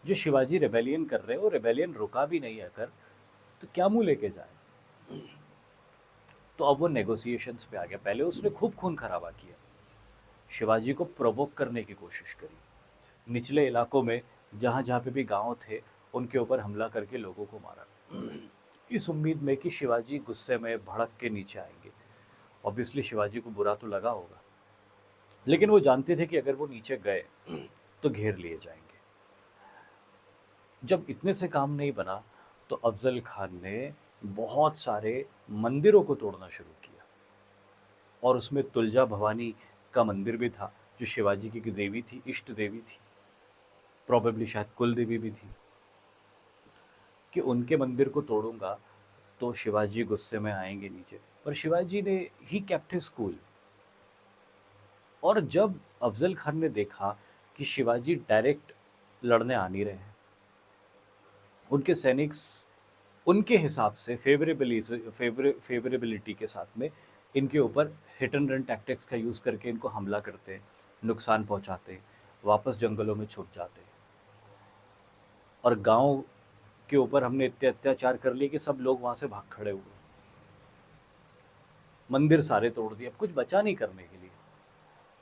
जो शिवाजी रेबेलियन कर रहे हैं, वो रेबेलियन रुका भी नहीं अगर, तो क्या मुंह लेके जाए। तो अब वो नेगोशिएशंस पे आ गया। पहले उसने खूब खून खराबा किया, शिवाजी को प्रोवोक करने की कोशिश करी, निचले इलाकों में जहाँ जहाँ पे भी गांव थे उनके ऊपर हमला करके लोगों को मारा, इस उम्मीद में कि शिवाजी गुस्से में भड़क के नीचे आएंगे। ऑब्वियसली शिवाजी को बुरा तो लगा होगा, लेकिन वो जानते थे कि अगर वो नीचे गए तो घेर लिए जाएंगे। जब इतने से काम नहीं बना तो अफजल खान ने बहुत सारे मंदिरों को तोड़ना शुरू किया, और उसमें तुलजा भवानी का मंदिर भी था, जो शिवाजी की देवी थी, इष्ट देवी थी, प्रोबेबली शायद कुल देवी भी थी, कि उनके मंदिर को तोड़ूंगा तो शिवाजी गुस्से में आएंगे नीचे। पर शिवाजी ने ही केप्ट हिज कूल। और जब अफजल खान ने देखा कि शिवाजी डायरेक्ट लड़ने आ नहीं रहे हैं, उनके सैनिक उनके हिसाब से फेवरेबिलिटी के साथ में इनके ऊपर हिट एंड रन टैक्टिक्स का यूज़ करके इनको हमला करते हैं, नुकसान पहुंचाते हैं, वापस जंगलों में छुप जाते हैं, और गांव के ऊपर हमने इतने अत्याचार कर लिए कि सब लोग वहां से भाग खड़े हुए, मंदिर सारे तोड़ दिए, अब कुछ बचा नहीं करने के लिए।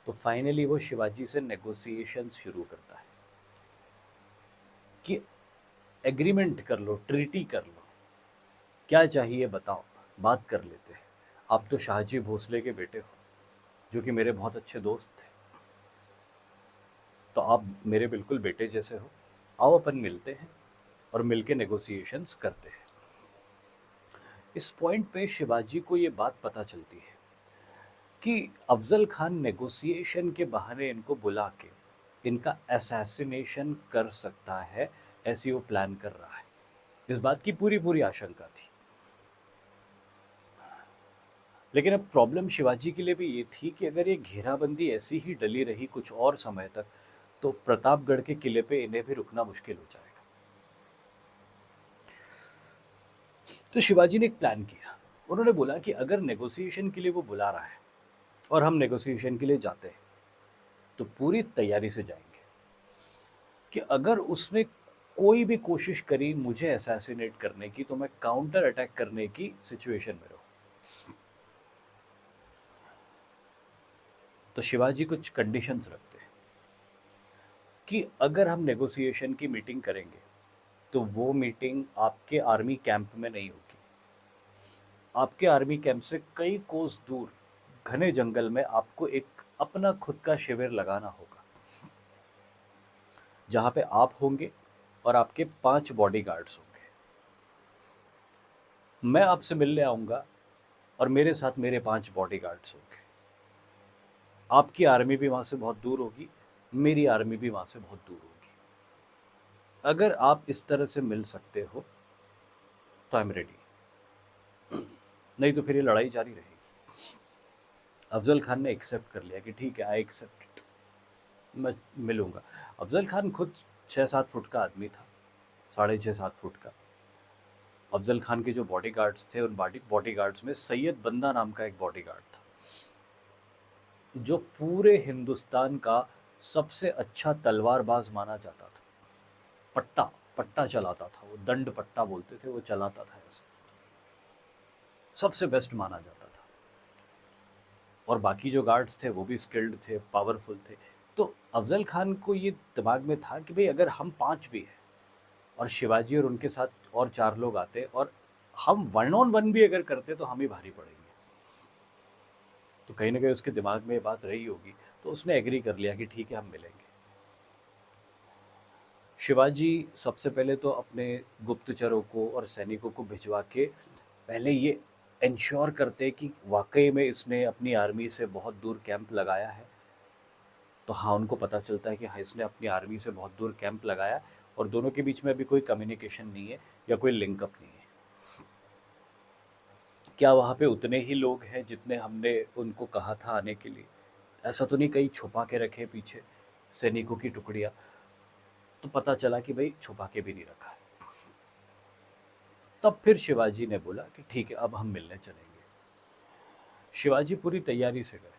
तो फाइनली वो शिवाजी से नेगोशिएशन शुरू करता है कि एग्रीमेंट कर लो, ट्रीटी कर लो, क्या चाहिए बताओ, बात कर लेते हैं। आप तो शाहजी भोसले के बेटे हो, जो कि मेरे बहुत अच्छे दोस्त थे, तो आप मेरे बिल्कुल बेटे जैसे हो, आओ अपन मिलते हैं और मिलके नेगोशिएशंस करते हैं। इस पॉइंट पे शिवाजी को ये बात पता चलती है कि अफजल खान नेगोशिएशन के बहाने इनको बुला के इनका असैसिनेशन कर सकता है, ऐसी वो प्लान कर रहा है। इस बात की पूरी पूरी आशंका थी। लेकिन अब प्रॉब्लम शिवाजी के लिए भी ये थी कि अगर ये घेराबंदी ऐसी ही डली रही कुछ और समय तक, तो प्रतापगढ़ के किले पे इन्हें भी रुकना मुश्किल हो जाएगा। तो शिवाजी ने एक प्लान किया। उन्होंने बोला कि अगर नेगोशिएशन के लिए वो बुला रहा है और हम नेगोशिएशन के लिए जाते हैं, तो पूरी तैयारी से जाएंगे कि अगर उसने कोई भी कोशिश करी मुझे असैसिनेट करने की, तो मैं काउंटर अटैक करने की सिचुएशन में रहूं। तो शिवाजी कुछ कंडीशंस रखते हैं कि अगर हम नेगोशिएशन की मीटिंग करेंगे तो वो मीटिंग आपके आर्मी कैंप में नहीं होगी। आपके आर्मी कैंप से कई कोस दूर घने जंगल में आपको एक अपना खुद का शिविर लगाना होगा, जहां पे आप होंगे और आपके 5 बॉडीगार्ड्स होंगे। मैं आपसे मिलने आऊंगा और मेरे साथ मेरे 5 बॉडीगार्ड्स होंगे। आपकी आर्मी भी वहां से बहुत दूर होगी, मेरी आर्मी भी वहां से बहुत दूर होगी। अगर आप इस तरह से मिल सकते हो तो आई एम रेडी, नहीं तो फिर ये लड़ाई जारी रहेगी। अफजल खान ने एक्सेप्ट कर लिया कि ठीक है, आई एक्सेप्ट इट, मैं मिलूंगा। अफजल खान खुद 6-7 फुट का आदमी था, 6.5-7 फुट का। अफजल खान के जो बॉडीगार्ड्स थे, उन बॉडीगार्ड्स में सैयद बंदा नाम का एक बॉडीगार्ड था, जो पूरे हिंदुस्तान का सबसे अच्छा तलवारबाज माना जाता था। पट्टा पट्टा चलाता था वो, दंड पट्टा बोलते थे, वो चलाता था ऐसे, सबसे बेस्ट माना जाता था। और बाकी जो गार्ड्स थे वो भी स्किल्ड थे, पावरफुल थे। तो अफजल खान को ये दिमाग में था कि भाई अगर हम 5 भी हैं और शिवाजी और उनके साथ और 4 लोग आते और हम 1-on-1 भी अगर करते तो हम ही भारी पड़ेंगे। तो कहीं ना कहीं उसके दिमाग में ये बात रही होगी, तो उसने एग्री कर लिया कि ठीक है, हम मिलेंगे। शिवाजी सबसे पहले तो अपने गुप्तचरों को और सैनिकों को भिजवा के पहले ये इंश्योर करते कि वाकई में इसने अपनी आर्मी से बहुत दूर कैंप लगाया है। तो हाँ, उनको पता चलता है कि हाँ, इसने अपनी आर्मी से बहुत दूर कैंप लगाया और दोनों के बीच में अभी कोई कम्युनिकेशन नहीं है या कोई लिंकअप नहीं है। क्या वहाँ पे उतने ही लोग हैं जितने हमने उनको कहा था आने के लिए? ऐसा तो नहीं कहीं छुपा के रखे पीछे सैनिकों की टुकड़ियाँ? तो पता चला कि भाई छुपा के भी नहीं रखा है। तब फिर शिवाजी ने बोला कि ठीक है, अब हम मिलने चलेंगे। शिवाजी पूरी तैयारी से गए।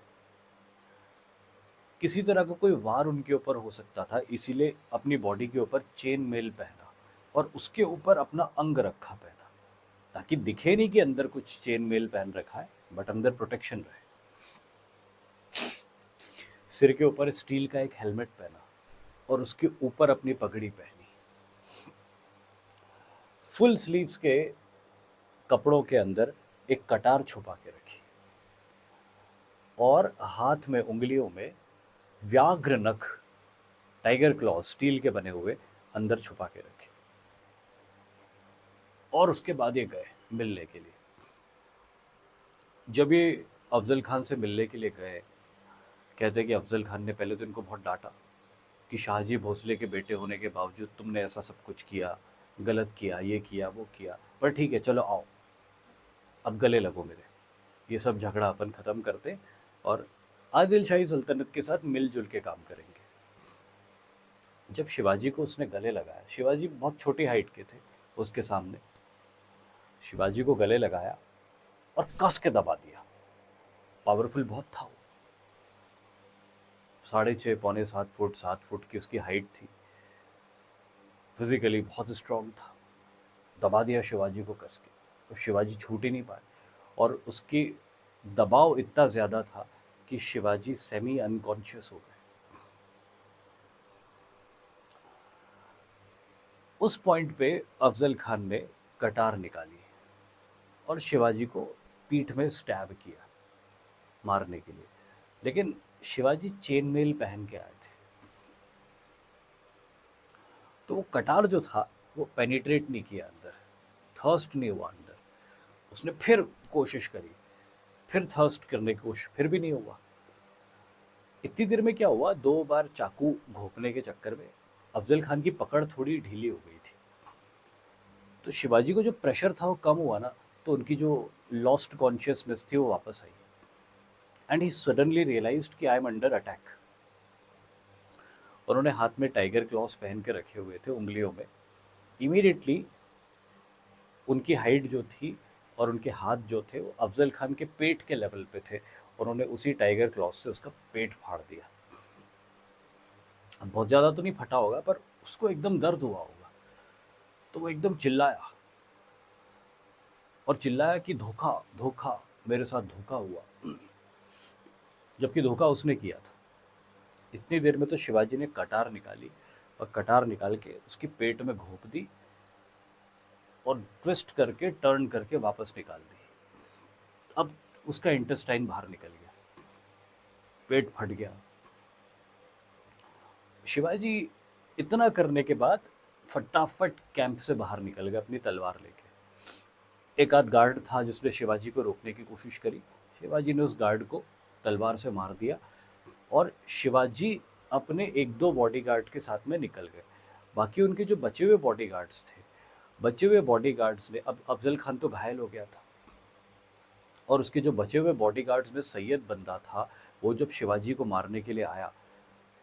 किसी तरह का कोई वार उनके ऊपर हो सकता था, इसीलिए अपनी बॉडी के ऊपर चेन मेल पहना और उसके ऊपर अपना अंग रखा पहना, ताकि दिखे नहीं कि अंदर कुछ चेन मेल पहन रखा है, बट अंदर प्रोटेक्शन रहे। सिर के ऊपर स्टील का एक हेलमेट पहना और उसके ऊपर अपनी पगड़ी पहनी। फुल स्लीव्स के कपड़ों के अंदर एक कटार छुपा के रखी और हाथ में, उंगलियों में व्याघ्र नख, टाइगर क्लॉ स्टील के बने हुए अंदर छुपा के रखे। और उसके बाद ये गए मिलने के लिए। जब ये अफजल खान से मिलने के लिए गए, कहते कि अफजल खान ने पहले तो इनको बहुत डांटा कि शाहजी भोसले के बेटे होने के बावजूद तुमने ऐसा सब कुछ किया, गलत किया, ये किया, वो किया, पर ठीक है, चलो आओ, अब गले लगो मेरे, ये सब झगड़ा अपन ख़त्म करते और आदिल शाही सल्तनत के साथ मिलजुल के काम करेंगे। जब शिवाजी को उसने गले लगाया, शिवाजी बहुत छोटी हाइट के थे, उसके सामने शिवाजी को गले लगाया और कस के दबा दिया। पावरफुल बहुत था वो, 6.5 पौने 7 फुट 7 फुट की उसकी हाइट थी, फिजिकली बहुत स्ट्रांग था। दबा दिया शिवाजी को कस के, तो शिवाजी छूट ही नहीं पाए और उसकी दबाव इतना ज़्यादा था कि शिवाजी सेमी अनकॉन्शियस हो गए। उस पॉइंट पे अफजल खान ने कटार निकाली और शिवाजी को पीठ में स्टैब किया मारने के लिए, लेकिन शिवाजी चेन मेल पहन के आए थे, तो वो कटार जो था वो पेनिट्रेट नहीं किया अंदर, थर्स्ट नहीं हुआ अंदर। उसने फिर कोशिश करी, फिर थर्स्ट करने की कोशिश, फिर भी नहीं हुआ। इतनी देर में क्या हुआ, 2 बार चाकू घोंपने के चक्कर में अफजल खान की पकड़ थोड़ी ढीली हो गई थी, तो शिवाजी को जो प्रेशर था वो कम हुआ ना, तो उनकी जो लॉस्ट कॉन्शियसनेस थी वो वापस आई एंड ही सडनली रियलाइज्ड कि आई एम अंडर अटैक। उन्होंने हाथ में टाइगर क्लॉस पहन के रखे हुए थे उंगलियों में। इमीडिएटली उनकी हाइट जो थी और उनके हाथ जो थे वो अफजल खान के पेट के लेवल पे थे, उन्होंने उसी टाइगर क्लॉस से उसका पेट फाड़ दिया। बहुत ज़्यादा तो नहीं फटा होगा, पर उसको एकदम दर्द हुआ होगा, तो वो एकदम चिल्लाया और चिल्लाया कि धोखा धोखा, मेरे साथ धोखा हुआ, जबकि धोखा उसने किया था। इतनी देर में तो शिवाजी ने कटार निकाली और कटार निकाल के उसकी पेट में घोंप दी और ट्विस्ट करके, टर्न करके वापस निकाल दी। अब उसका इंटेस्टाइन बाहर निकल गया, पेट फट गया। शिवाजी इतना करने के बाद फटाफट कैंप से बाहर निकल गए अपनी तलवार लेके। एक आध गार्ड था जिसने शिवाजी को रोकने की कोशिश करी, शिवाजी ने उस गार्ड को तलवार से मार दिया और शिवाजी अपने 1-2 बॉडीगार्ड के साथ में निकल गए। बाकी उनके जो बचे हुए बॉडीगार्ड्स थे, बचे हुए बॉडीगार्ड्स ने, अब अफजल खान तो घायल हो गया था और उसके जो बचे हुए बॉडीगार्ड्स में सैयद बंदा था, वो जब शिवाजी को मारने के लिए आया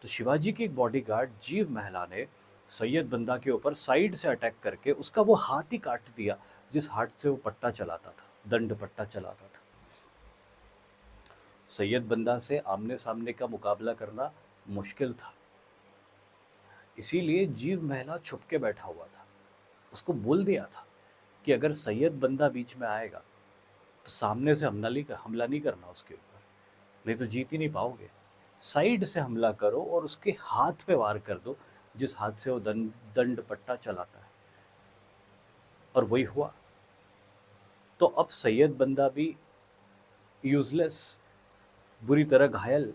तो शिवाजी के एक बॉडीगार्ड जीव महला ने सैयद बंदा के ऊपर साइड से अटैक करके उसका वो हाथ ही काट दिया जिस हाथ से वो पट्टा चलाता था, दंड पट्टा चलाता था। सैयद बंदा से आमने सामने का मुकाबला करना मुश्किल था, इसीलिए जीव महला छुप के बैठा हुआ था। उसको बोल दिया था कि अगर सैयद बंदा बीच में आएगा तो सामने से हमला नहीं करना उसके ऊपर, नहीं तो जीत ही नहीं पाओगे। साइड से हमला करो और उसके हाथ पे वार कर दो जिस हाथ से वो दंड पट्टा चलाता है। और वही हुआ। तो अब सैयद बंदा भी यूजलेस, बुरी तरह घायल,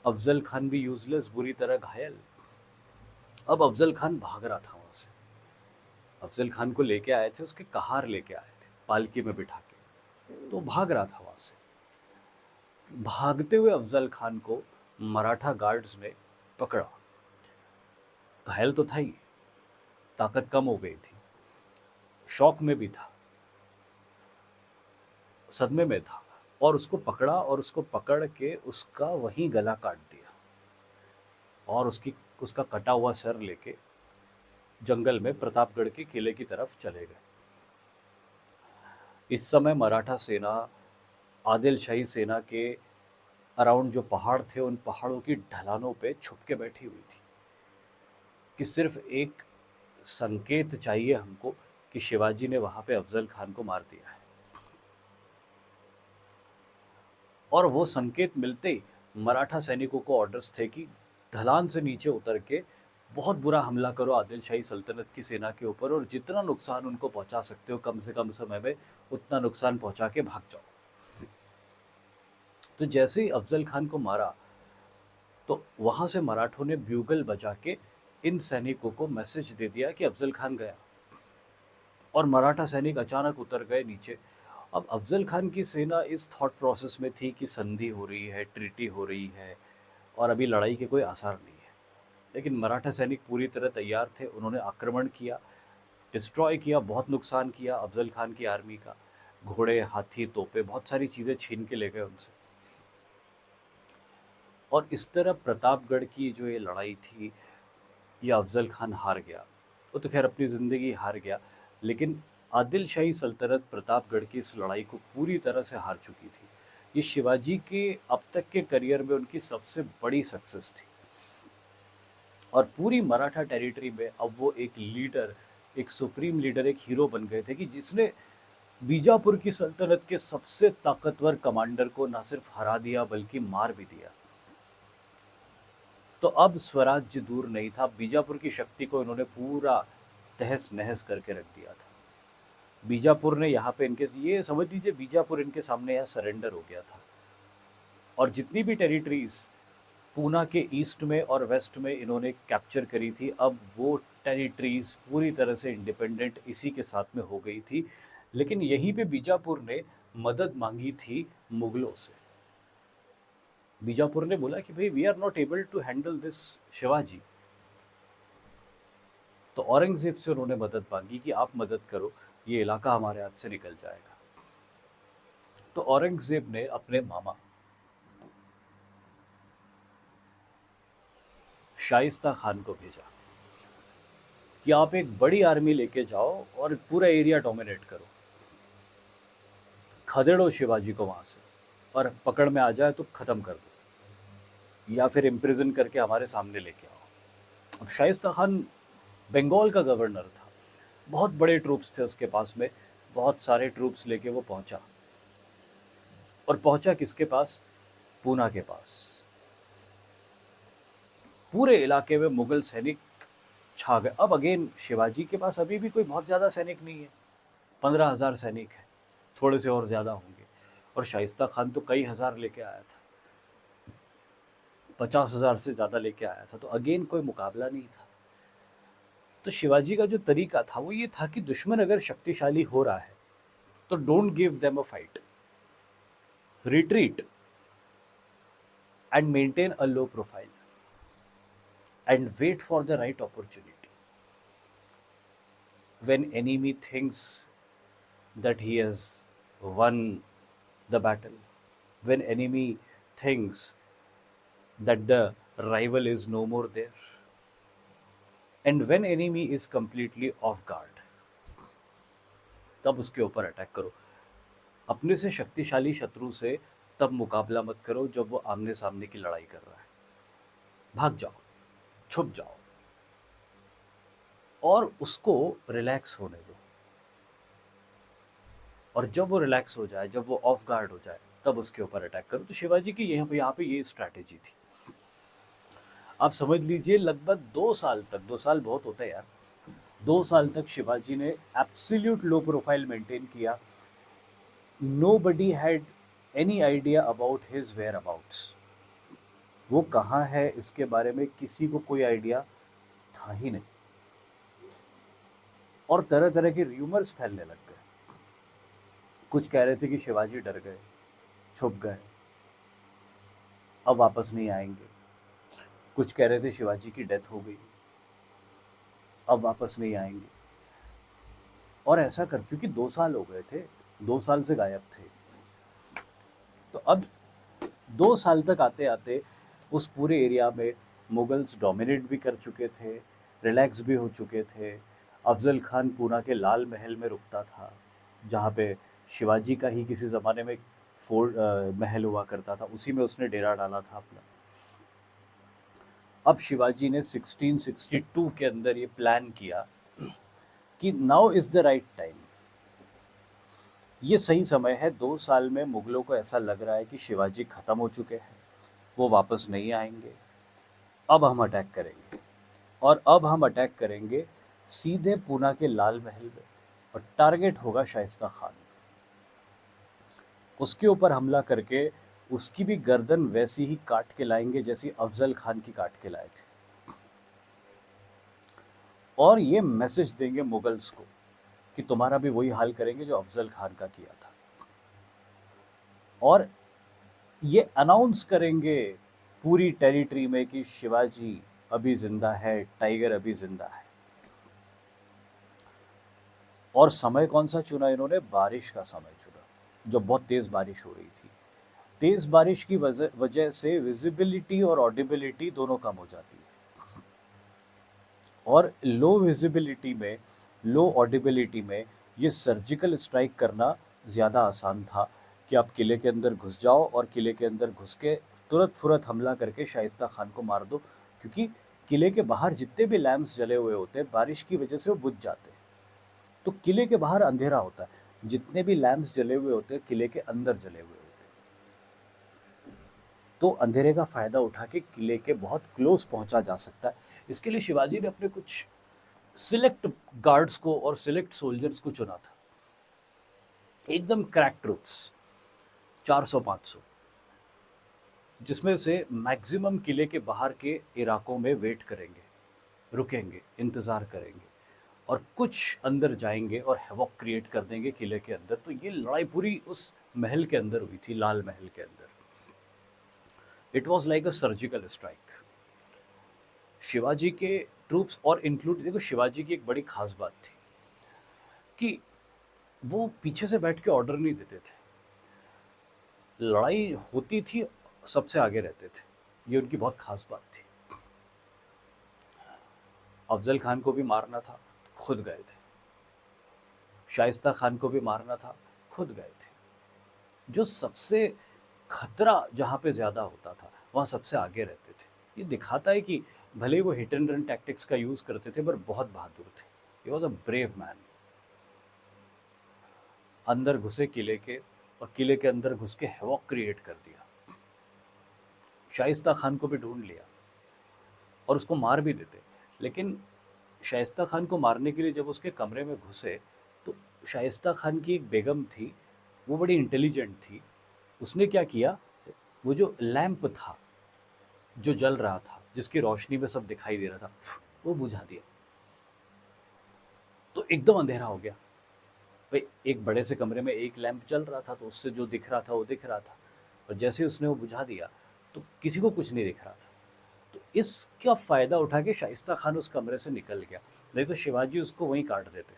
अफजल खान भी यूजलेस, बुरी तरह घायल। अब अफजल खान भाग रहा था वहां से। अफजल खान को लेके आए थे, उसके कहार लेके आए थे पालकी में बिठा के, तो भाग रहा था वहां से। भागते हुए अफजल खान को मराठा गार्ड्स ने पकड़ा। घायल तो था ही, ताकत कम हो गई थी, शौक में भी था, सदमे में था, और उसको पकड़ा और उसको पकड़ के उसका वहीं गला काट दिया और उसका कटा हुआ सर लेके जंगल में प्रतापगढ़ के किले की तरफ चले गए। इस समय मराठा सेना, आदिल शाही सेना के अराउंड जो पहाड़ थे उन पहाड़ों की ढलानों पे छुप के बैठी हुई थी कि सिर्फ एक संकेत चाहिए हमको कि शिवाजी ने वहां पे अफजल खान को मार दिया है। और वो संकेत मिलते ही मराठा सैनिकों को ऑर्डर्स थे कि ढलान से नीचे उतर के बहुत बुरा हमला करो आदिल शाही सल्तनत की सेना के ऊपर और जितना नुकसान उनको पहुंचा सकते हो कम से कम समय में उतना नुकसान पहुंचा के भाग जाओ। तो जैसे ही अफजल खान को मारा तो वहां से मराठों ने ब्यूगल बजा के इन सैनिकों को मैसेज दे दिया कि अफजल खान गया। और मराठा सैनिक अचानक उतर गए नीचे। अब अफजल खान की सेना इस थॉट प्रोसेस में थी कि संधि हो रही है, ट्रीटी हो रही है और अभी लड़ाई के कोई आसार नहीं है। लेकिन मराठा सैनिक पूरी तरह तैयार थे। उन्होंने आक्रमण किया, डिस्ट्रॉय किया, बहुत नुकसान किया अफजल खान की आर्मी का। घोड़े, हाथी, तोपे, बहुत सारी चीज़ें छीन के ले गए उनसे। और इस तरह प्रतापगढ़ की जो ये लड़ाई थी, ये अफजल खान हार गया। वो तो खैर अपनी ज़िंदगी हार गया, लेकिन आदिल शाही सल्तनत प्रतापगढ़ की इस लड़ाई को पूरी तरह से हार चुकी थी। ये शिवाजी के अब तक के करियर में उनकी सबसे बड़ी सक्सेस थी। और पूरी मराठा टेरिटरी में अब वो एक लीडर, एक सुप्रीम लीडर, एक हीरो बन गए थे कि जिसने बीजापुर की सल्तनत के सबसे ताकतवर कमांडर को न सिर्फ हरा दिया बल्कि मार भी दिया। तो अब स्वराज्य दूर नहीं था। बीजापुर की शक्ति को इन्होंने पूरा तहस नहस करके रख दिया था। बीजापुर ने यहाँ पे इनके, ये समझ लीजिए बीजापुर इनके सामने यहाँ सरेंडर हो गया था। और जितनी भी टेरिटरीज पूना के ईस्ट में और वेस्ट में इन्होंने कैप्चर करी थी, अब वो टेरिटरीज पूरी तरह से इंडिपेंडेंट इसी के साथ में हो गई थी। लेकिन यहीं पे बीजापुर ने मदद मांगी थी मुगलों से। बीजापुर ने बोला कि भाई we are not able to handle this Shivaji. तो औरंगजेब से उन्होंने मदद मांगी कि आप मदद करो, ये इलाका हमारे हाथ से निकल जाएगा। तो औरंगजेब ने अपने मामा शाइस्ता खान को भेजा कि आप एक बड़ी आर्मी लेके जाओ और पूरा एरिया डोमिनेट करो, खदेड़ो शिवाजी को वहां से, और पकड़ में आ जाए तो खत्म कर दो या फिर इम्प्रिजन करके हमारे सामने लेके आओ। अब शाइस्ता खान बंगाल का गवर्नर था, बहुत बड़े ट्रूप्स थे उसके पास में, बहुत सारे ट्रूप्स लेके वो पहुंचा। और पहुंचा किसके पास? पूना के पास। पूरे इलाके में मुगल सैनिक छा गए। अब अगेन शिवाजी के पास अभी भी कोई बहुत ज़्यादा सैनिक नहीं है, 15,000 सैनिक है, थोड़े से और ज़्यादा होंगे। और शाइस्ता खान तो कई हज़ार लेके आया था, 50,000 से ज़्यादा लेके आया था। तो अगेन कोई मुकाबला नहीं था। तो शिवाजी का जो तरीका था वो ये था कि दुश्मन अगर शक्तिशाली हो रहा है तो don't give them a fight, retreat and maintain a low profile and wait for the right opportunity. When enemy thinks that he has won the battle, when enemy thinks that the rival is no more there, and when enemy is completely off guard, तब उसके ऊपर attack करो। अपने से शक्तिशाली शत्रु से तब मुकाबला मत करो जब वो आमने सामने की लड़ाई कर रहा है। भाग जाओ, छुप जाओ और उसको रिलैक्स होने दो। और जब वो रिलैक्स हो जाए, जब वो ऑफ गार्ड हो जाए, तब उसके ऊपर अटैक करो। तो शिवाजी की यहाँ पे ये स्ट्रैटेजी थी। आप समझ लीजिए लगभग 2 साल तक, 2 साल बहुत होता है यार, 2 साल तक शिवाजी ने एब्सोल्यूट लो प्रोफाइल मेंटेन किया। Nobody had any idea about his whereabouts. वो कहाँ है इसके बारे में किसी को कोई आइडिया था ही नहीं। और तरह तरह के र्यूमर्स फैलने लग गए। कुछ कह रहे थे कि शिवाजी डर गए, छुप गए, अब वापस नहीं आएंगे। कुछ कह रहे थे शिवाजी की डेथ हो गई, अब वापस नहीं आएंगे। और ऐसा कर, क्योंकि 2 साल हो गए थे, 2 साल से गायब थे। तो अब 2 साल तक आते आते उस पूरे एरिया में मुगल्स डोमिनेट भी कर चुके थे, रिलैक्स भी हो चुके थे। अफजल खान पूना के लाल महल में रुकता था, जहाँ पे शिवाजी का ही किसी ज़माने में महल हुआ करता था, उसी में उसने डेरा डाला था अपना। अब शिवाजी ने 1662 के अंदर ये प्लान किया कि now is the right time, ये सही समय है। 2 साल में मुगलों को ऐसा लग रहा है कि शिवाजी खत्म हो चुके हैं, वो वापस नहीं आएंगे, अब हम अटैक करेंगे। और अब हम अटैक करेंगे सीधे पूना के लाल महल में, और टारगेट होगा शाइस्ता खान। उसके ऊपर हमला करके उसकी भी गर्दन वैसी ही काट के लाएंगे जैसी अफजल खान की काट के लाए थे, और ये मैसेज देंगे मुगल्स को कि तुम्हारा भी वही हाल करेंगे जो अफजल खान का किया था। और ये अनाउंस करेंगे पूरी टेरिटरी में कि शिवाजी अभी जिंदा है, टाइगर अभी जिंदा है। और समय कौन सा चुना इन्होंने? बारिश का समय चुना, जो बहुत तेज बारिश हो रही थी। तेज बारिश की वजह से विजिबिलिटी और ऑडिबिलिटी दोनों कम हो जाती है, और लो विजिबिलिटी में, लो ऑडिबिलिटी में ये सर्जिकल स्ट्राइक करना ज़्यादा आसान था कि आप किले के अंदर घुस जाओ और किले के अंदर घुस के तुरंत फुरत हमला करके शाइस्ता खान को मार दो, क्योंकि किले के बाहर जितने भी लैंप्स जले हुए होते हैं बारिश की वजह से वो बुझ जाते हैं। तो किले के बाहर अंधेरा होता है, जितने भी लैंप्स जले हुए होते हैं किले के अंदर जले हुए होते हैं। तो अंधेरे का फायदा उठा के किले के बहुत क्लोज पहुंचा जा सकता है। इसके लिए शिवाजी ने अपने कुछ सिलेक्ट गार्ड्स को और सिलेक्ट सोल्जर्स को चुना था, एकदम क्रैक ट्रूप्स, 400-500, जिसमें से मैक्सिमम किले के बाहर के इलाकों में वेट करेंगे, रुकेंगे, इंतज़ार करेंगे, और कुछ अंदर जाएंगे और हैवॉक क्रिएट कर देंगे किले के अंदर। तो ये लड़ाई पूरी उस महल के अंदर हुई थी, लाल महल के अंदर। It was like a surgical strike. Shivaji के ट्रूप्स और इंक्लूड, देखो शिवाजी की एक बड़ी खास बात थी कि वो पीछे से बैठ के ऑर्डर नहीं देते थे। लड़ाई होती थी, सबसे आगे रहते थे, ये उनकी बहुत खास बात थी। अफजल खान को भी मारना था, खुद गए थे। शाइस्ता खान को भी मारना था, खुद गए थे। जो सबसे खतरा जहाँ पे ज़्यादा होता था वहाँ सबसे आगे रहते थे। ये दिखाता है कि भले वो हिट एंड रन टैक्टिक्स का यूज़ करते थे पर बहुत बहादुर थे। He was a brave man. अंदर घुसे किले के, और किले के अंदर घुस के हैवॉक क्रिएट कर दिया। शाइस्ता खान को भी ढूंढ लिया और उसको मार भी देते, लेकिन शाइस्ता खान को मारने के लिए जब उसके कमरे में घुसे तो शाइस्ता खान की एक बेगम थी, वो बड़ी इंटेलिजेंट थी। उसने क्या किया, वो जो लैंप था जो जल रहा था, जिसकी रोशनी में सब दिखाई दे रहा था, वो बुझा दिया। तो एकदम अंधेरा हो गया। भाई एक बड़े से कमरे में एक लैंप जल रहा था तो उससे जो दिख रहा था वो दिख रहा था, और जैसे उसने वो बुझा दिया तो किसी को कुछ नहीं दिख रहा था। तो इसका फ़ायदा उठा के शाइस्ता खान उस कमरे से निकल गया, नहीं तो शिवाजी उसको वहीं काट देते।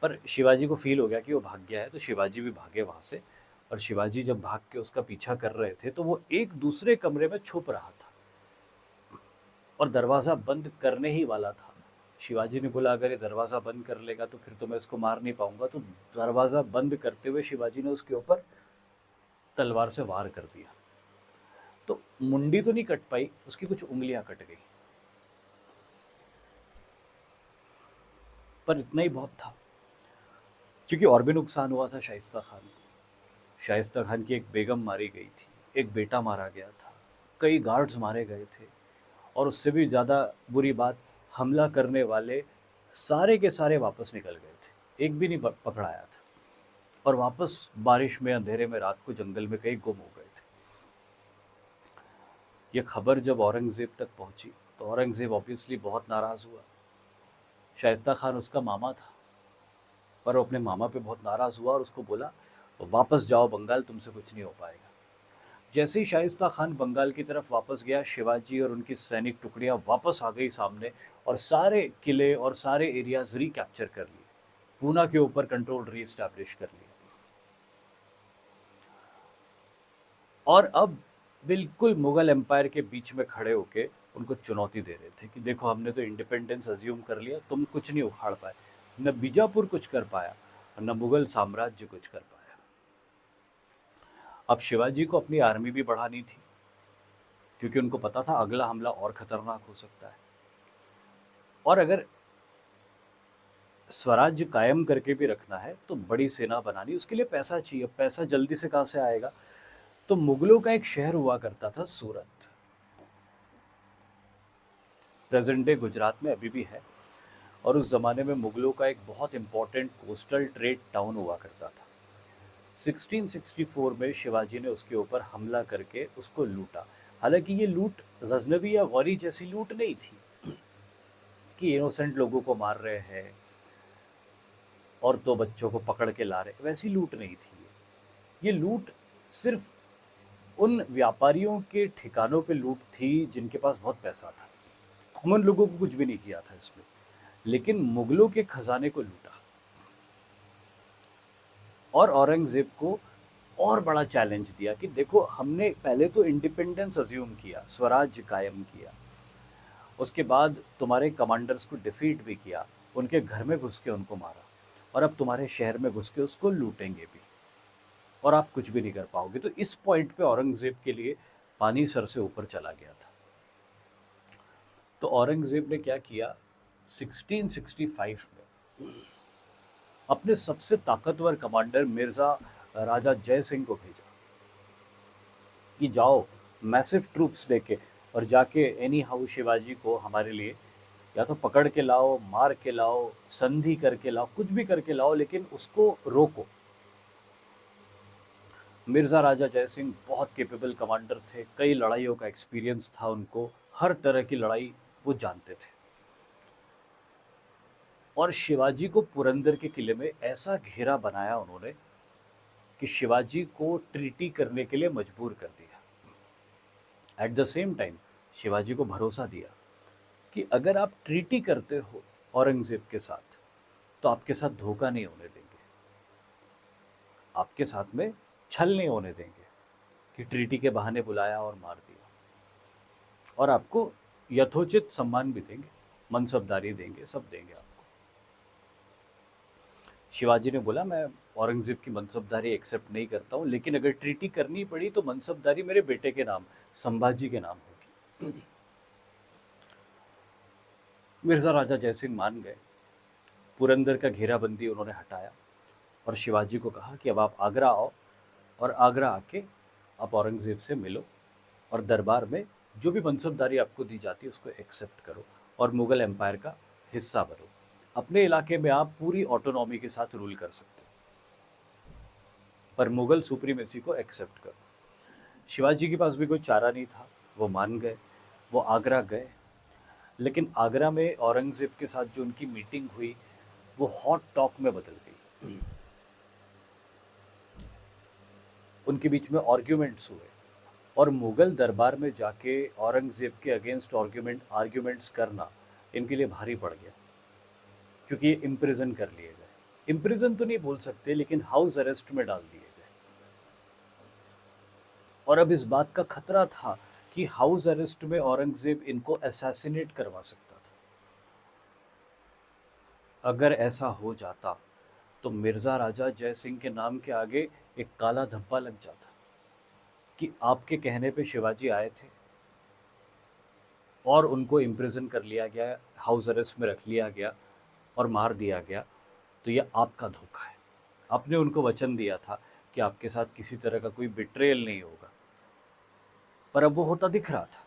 पर शिवाजी को फील हो गया कि वो भाग गया है, तो शिवाजी भी भागे वहाँ से। और शिवाजी जब भाग के उसका पीछा कर रहे थे तो वो एक दूसरे कमरे में छुप रहा था और दरवाज़ा बंद करने ही वाला था। शिवाजी ने बोला अगर ये दरवाज़ा बंद कर लेगा तो फिर तो मैं इसको मार नहीं पाऊंगा। तो दरवाज़ा बंद करते हुए शिवाजी ने उसके ऊपर तलवार से वार कर दिया। तो मुंडी तो नहीं कट पाई, उसकी कुछ उंगलियां कट गई, पर इतना ही बहुत था, क्योंकि और भी नुकसान हुआ था शाइस्ता खान को। शाइस्ता खान की एक बेगम मारी गई थी, एक बेटा मारा गया था, कई गार्ड्स मारे गए थे, और उससे भी ज़्यादा बुरी बात, हमला करने वाले सारे के सारे वापस निकल गए थे, एक भी नहीं पकड़ाया था, और वापस बारिश में अंधेरे में रात को जंगल में कहीं गुम हो गए थे। ये खबर जब औरंगज़ेब तक पहुंची तो औरंगज़ेब ऑब्वियसली बहुत नाराज़ हुआ। शाइस्ता खान उसका मामा था, पर वो अपने मामा पे बहुत नाराज़ हुआ और उसको बोला वापस जाओ बंगाल, तुमसे कुछ नहीं हो पाएगा। जैसे ही शाइस्ता खान बंगाल की तरफ वापस गया, शिवाजी और उनकी सैनिक टुकड़ियां वापस आ गई सामने, और सारे किले और सारे एरियाज रिकैप्चर कर लिए, पूना के ऊपर कंट्रोल रीस्टैब्लिश कर लिया। और अब बिल्कुल मुगल एम्पायर के बीच में खड़े होके उनको चुनौती दे रहे थे कि देखो हमने तो इंडिपेंडेंस अज्यूम कर लिया, तुम कुछ नहीं उखाड़ पाए। न बीजापुर कुछ कर पाया और न मुगल साम्राज्य कुछ कर पाया। अब शिवाजी को अपनी आर्मी भी बढ़ानी थी, क्योंकि उनको पता था अगला हमला और खतरनाक हो सकता है। और अगर स्वराज्य कायम करके भी रखना है तो बड़ी सेना बनानी, उसके लिए पैसा चाहिए। पैसा जल्दी से कहाँ से आएगा? तो मुगलों का एक शहर हुआ करता था सूरत, प्रेजेंट डे गुजरात में अभी भी है। और उस ज़माने में मुगलों का एक बहुत इंपॉर्टेंट कोस्टल ट्रेड टाउन हुआ करता था। 1664 में शिवाजी ने उसके ऊपर हमला करके उसको लूटा। हालांकि ये लूट गजनवी या गौरी जैसी लूट नहीं थी कि इनोसेंट लोगों को मार रहे हैं और दो बच्चों को पकड़ के ला रहे, वैसी लूट नहीं थी। ये लूट सिर्फ उन व्यापारियों के ठिकानों पे लूट थी जिनके पास बहुत पैसा था। कॉमन लोगों को कुछ भी नहीं किया था इसमें, लेकिन मुगलों के खजाने को लूटा। और औरंगजेब को और बड़ा चैलेंज दिया कि देखो, हमने पहले तो इंडिपेंडेंस अज्यूम किया, स्वराज्य कायम किया, उसके बाद तुम्हारे कमांडर्स को डिफीट भी किया, उनके घर में घुस के उनको मारा, और अब तुम्हारे शहर में घुस के उसको लूटेंगे भी, और आप कुछ भी नहीं कर पाओगे। तो इस पॉइंट पे औरंगजेब के लिए पानी सर से ऊपर चला गया था। तो औरंगजेब ने क्या किया, 1665 में अपने सबसे ताकतवर कमांडर मिर्ज़ा राजा जय सिंह को भेजा कि जाओ मैसिव ट्रूप्स लेके और जाके एनी हाउ शिवाजी को हमारे लिए या तो पकड़ के लाओ, मार के लाओ, संधि करके लाओ, कुछ भी करके लाओ, लेकिन उसको रोको। मिर्ज़ा राजा जय सिंह बहुत कैपेबल कमांडर थे, कई लड़ाइयों का एक्सपीरियंस था उनको, हर तरह की लड़ाई वो जानते थे। और शिवाजी को पुरंदर के किले में ऐसा घेरा बनाया उन्होंने कि शिवाजी को ट्रीटी करने के लिए मजबूर कर दिया। At the same time Shivaji को भरोसा दिया कि अगर आप ट्रीटी करते हो औरंगजेब के साथ तो आपके साथ धोखा नहीं होने देंगे, आपके साथ में छल नहीं होने देंगे कि ट्रीटी के बहाने बुलाया और मार दिया, और आपको यथोचित सम्मान भी देंगे, मनसबदारी देंगे, सब देंगे आपको। शिवाजी ने बोला, मैं औरंगजेब की मनसबदारी एक्सेप्ट नहीं करता हूँ, लेकिन अगर ट्रीटी करनी पड़ी तो मनसबदारी मेरे बेटे के नाम, संभाजी के नाम होगी। मिर्ज़ा राजा जयसिंह मान गए। पुरंदर का घेराबंदी उन्होंने हटाया और शिवाजी को कहा कि अब आप आगरा आओ, और आगरा आके आप औरंगजेब से मिलो और दरबार में जो भी मनसबदारी आपको दी जाती है उसको एक्सेप्ट करो और मुग़ल एम्पायर का हिस्सा बनो। अपने इलाके में आप पूरी ऑटोनॉमी के साथ रूल कर सकते हो, पर मुग़ल सुप्रीमेसी को एक्सेप्ट करो। शिवाजी के पास भी कोई चारा नहीं था, वो मान गए, वो आगरा गए। लेकिन आगरा में औरंगज़ेब के साथ जो उनकी मीटिंग हुई वो हॉट टॉक में बदल गई। उनके बीच में आर्ग्यूमेंट्स हुए, और मुग़ल दरबार में जाके औरंगज़ेब के अगेंस्ट आर्ग्यूमेंट्स करना इनके लिए भारी पड़ गया, क्योंकि ये इम्प्रिजन कर लिए गए। इम्प्रिजन तो नहीं बोल सकते, लेकिन हाउस अरेस्ट में डाल दिए गए। और अब इस बात का खतरा था कि हाउस अरेस्ट में औरंगज़ेब इनको असैसिनेट करवा सकता था। अगर ऐसा हो जाता तो मिर्ज़ा राजा जय सिंह के नाम के आगे एक काला धब्बा लग जाता कि आपके कहने पे शिवाजी आए थे और उनको इम्प्रिजन कर लिया गया, हाउस अरेस्ट में रख लिया गया और मार दिया गया, तो यह आपका धोखा है। आपने उनको वचन दिया था कि आपके साथ किसी तरह का कोई बिट्रेयल नहीं होगा, पर अब वो होता दिख रहा था।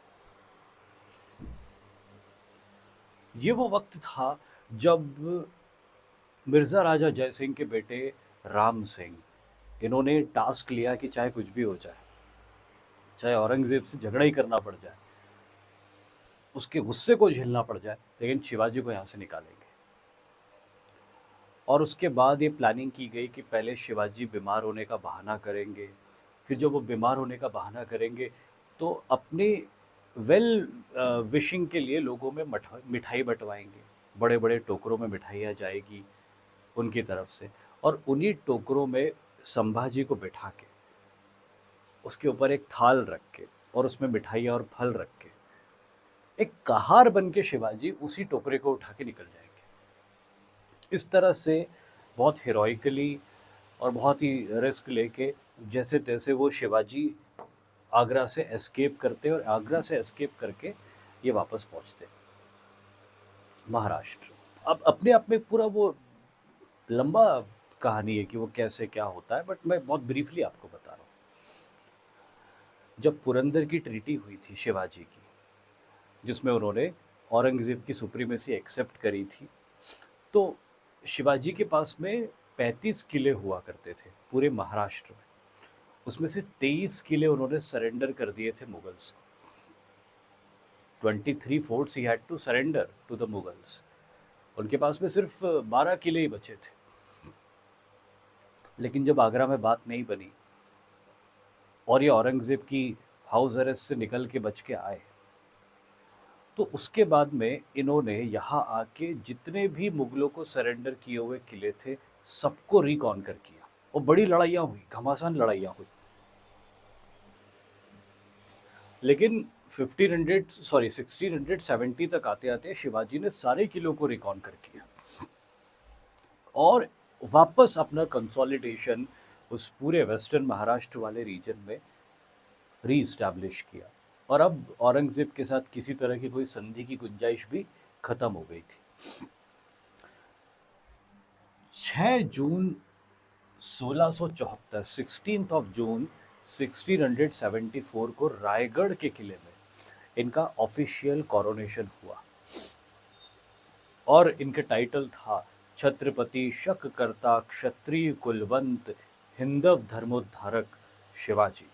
ये वो वक्त था जब मिर्ज़ा राजा जय सिंह के बेटे राम सिंह, इन्होंने टास्क लिया कि चाहे कुछ भी हो जाए, चाहे औरंगज़ेब से झगड़ा ही करना पड़ जाए, उसके गुस्से को झेलना पड़ जाए, लेकिन शिवाजी को यहाँ से निकालेंगे। और उसके बाद ये प्लानिंग की गई कि पहले शिवाजी बीमार होने का बहाना करेंगे, फिर जब वो बीमार होने का बहाना करेंगे तो अपने वेल विशिंग के लिए लोगों में मिठाई बंटवाएंगे, बड़े बड़े टोकरों में मिठाइयाँ जाएगी उनकी तरफ से, और उन्हीं टोकरों में संभाजी को बिठा के उसके ऊपर एक थाल रख के और उसमें मिठाइयाँ और फल रख के एक कहार बन के शिवाजी उसी टोकरे को उठा के निकल जाएंगे। इस तरह से बहुत हीरोइकली और बहुत ही रिस्क लेके जैसे तैसे वो शिवाजी आगरा से एस्केप करते और आगरा से एस्केप करके ये वापस पहुंचते महाराष्ट्र। अब अपने आप में पूरा वो लंबा कहानी है कि वो कैसे क्या होता है, बट मैं बहुत ब्रीफली आपको बता रहा हूँ। जब पुरंदर की ट्रीटी हुई थी शिवाजी की, जिसमें उन्होंने औरंगज़ेब की सुप्रीमेसी एक्सेप्ट करी थी, तो शिवाजी के पास में 35 किले हुआ करते थे पूरे महाराष्ट्र में। उसमें से 23 किले उन्होंने सरेंडर कर दिए थे मुगल्स को। 23 forts he had to surrender to the Mughals. उनके पास में सिर्फ 12 किले ही बचे थे। लेकिन जब आगरा में बात नहीं बनी और ये औरंगज़ेब की हाउस अरेस्ट से निकल के बच के आए, तो उसके बाद में इन्होंने यहाँ आके जितने भी मुगलों को सरेंडर किए हुए किले थे सबको रिकॉन्कर किया और बड़ी लड़ाइयाँ हुई, घमासान लड़ाइयाँ हुई। लेकिन 1670 तक आते आते शिवाजी ने सारे किलों को रिकॉन्कर किया और वापस अपना कंसोलिडेशन उस पूरे वेस्टर्न महाराष्ट्र वाले रीजन में री इस्टेब्लिश किया। और अब औरंगज़ेब के साथ किसी तरह की कोई संधि की गुंजाइश भी खत्म हो गई थी। 6 जून 1674, 16 जून 1674 को रायगढ़ के किले में इनका ऑफिशियल कोरोनेशन हुआ और इनका टाइटल था छत्रपति शककर्ता क्षत्रिय कुलवंत हिंदव धर्मोद्धारक शिवाजी।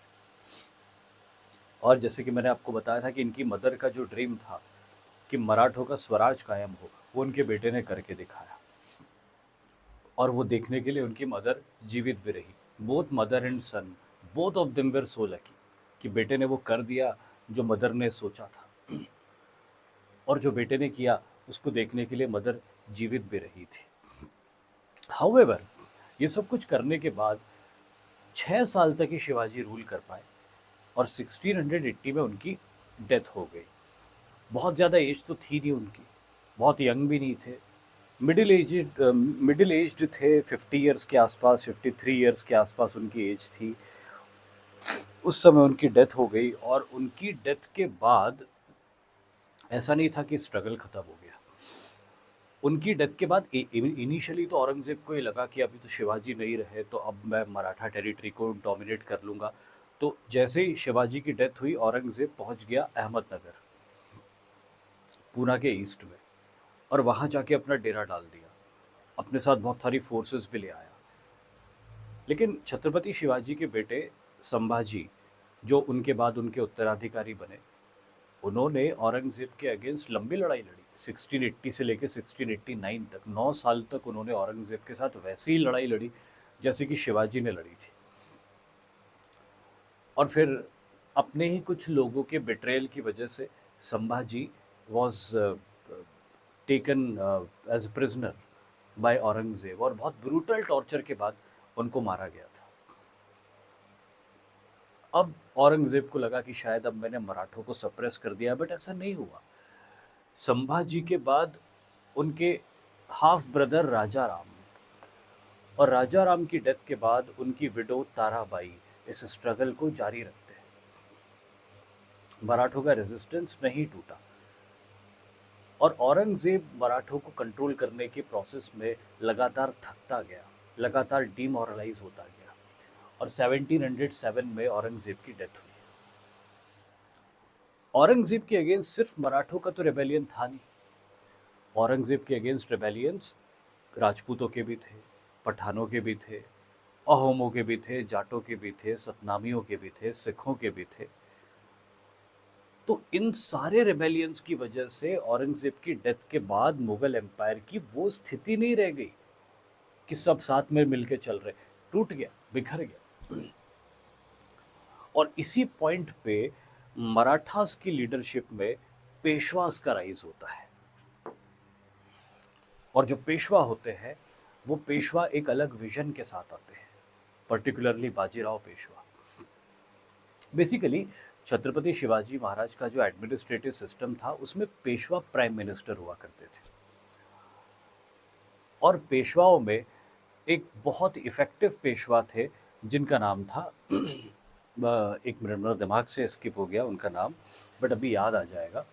और जैसे कि मैंने आपको बताया था कि इनकी मदर का जो ड्रीम था कि मराठों का स्वराज कायम हो, वो उनके बेटे ने करके दिखाया और वो देखने के लिए उनकी मदर जीवित भी रही। Both mother and son, both of them were so lucky कि बेटे ने वो कर दिया जो मदर ने सोचा था, और जो बेटे ने किया उसको देखने के लिए मदर जीवित भी रही थी। हाउएवर, ये सब कुछ करने के बाद 6 साल तक ही शिवाजी रूल कर पाए और 1680 में उनकी डेथ हो गई। बहुत ज़्यादा एज तो थी नहीं उनकी, बहुत यंग भी नहीं थे, मिडिल एज्ड थे, 50 इयर्स के आसपास, 53 इयर्स के आसपास उनकी एज थी। उस समय उनकी डेथ हो गई और उनकी डेथ के बाद ऐसा नहीं था कि स्ट्रगल खत्म हो गया। उनकी डेथ के बाद इनिशियली तो औरंगज़ेब को ये लगा कि अभी तो शिवाजी नहीं रहे तो अब मैं मराठा टेरिटरी को डोमिनेट कर लूँगा। तो जैसे ही शिवाजी की डेथ हुई, औरंगज़ेब पहुँच गया अहमदनगर, पूना के ईस्ट में, और वहाँ जाके अपना डेरा डाल दिया। अपने साथ बहुत सारी फोर्सेस भी ले आया। लेकिन छत्रपति शिवाजी के बेटे संभाजी, जो उनके बाद उनके उत्तराधिकारी बने, उन्होंने औरंगज़ेब के अगेंस्ट लंबी लड़ाई लड़ी। 1680 से लेकर 1689 तक 9 साल तक उन्होंने औरंगज़ेब के साथ वैसी ही लड़ाई लड़ी जैसे कि शिवाजी ने लड़ी थी। और फिर अपने ही कुछ लोगों के बिट्रेयल की वजह से Sambhaji was taken as a prisoner by Aurangzeb और बहुत ब्रूटल टॉर्चर के बाद उनको मारा गया था। अब औरंगज़ेब को लगा कि शायद अब मैंने मराठों को सप्रेस कर दिया, बट ऐसा नहीं हुआ। संभाजी के बाद उनके हाफ ब्रदर राजा राम, और राजा राम की डेथ के बाद उनकी विडो ताराबाई इस स्ट्रगल को जारी रखते हैं। मराठों का रेजिस्टेंस नहीं टूटा और औरंगज़ेब मराठों को कंट्रोल करने के प्रोसेस में लगातार थकता गया, लगातार डीमोरलाइज होता गया, और 1707 में औरंगज़ेब की डेथ हुई। औरंगज़ेब के अगेंस्ट सिर्फ मराठों का तो रेबेलियन था नहीं, औरंगज़ेब के अगेंस्ट रेबेलियंस राजपूतों के भी थे, पठानों के भी थे, अहोमों के भी थे, जाटों के भी थे, सतनामियों के भी थे, सिखों के भी थे। तो इन सारे रेबेलियंस की वजह से औरंगज़ेब की डेथ के बाद मुगल एम्पायर की वो स्थिति नहीं रह गई कि सब साथ में मिलके चल रहे, टूट गया, बिखर गया। और इसी पॉइंट पे मराठास की लीडरशिप में पेशवास का राइज होता है। और जो पेशवा होते हैं वो पेशवा एक अलग विजन के साथ आते हैं, पर्टिकुलरली बाजीराव पेशवा। बेसिकली छत्रपति शिवाजी महाराज का जो एडमिनिस्ट्रेटिव सिस्टम था उसमें पेशवा प्राइम मिनिस्टर हुआ करते थे, और पेशवाओं में एक बहुत इफेक्टिव पेशवा थे जिनका नाम था एक मिनट, मेरा दिमाग से स्किप हो गया उनका नाम, बट अभी याद आ जाएगा।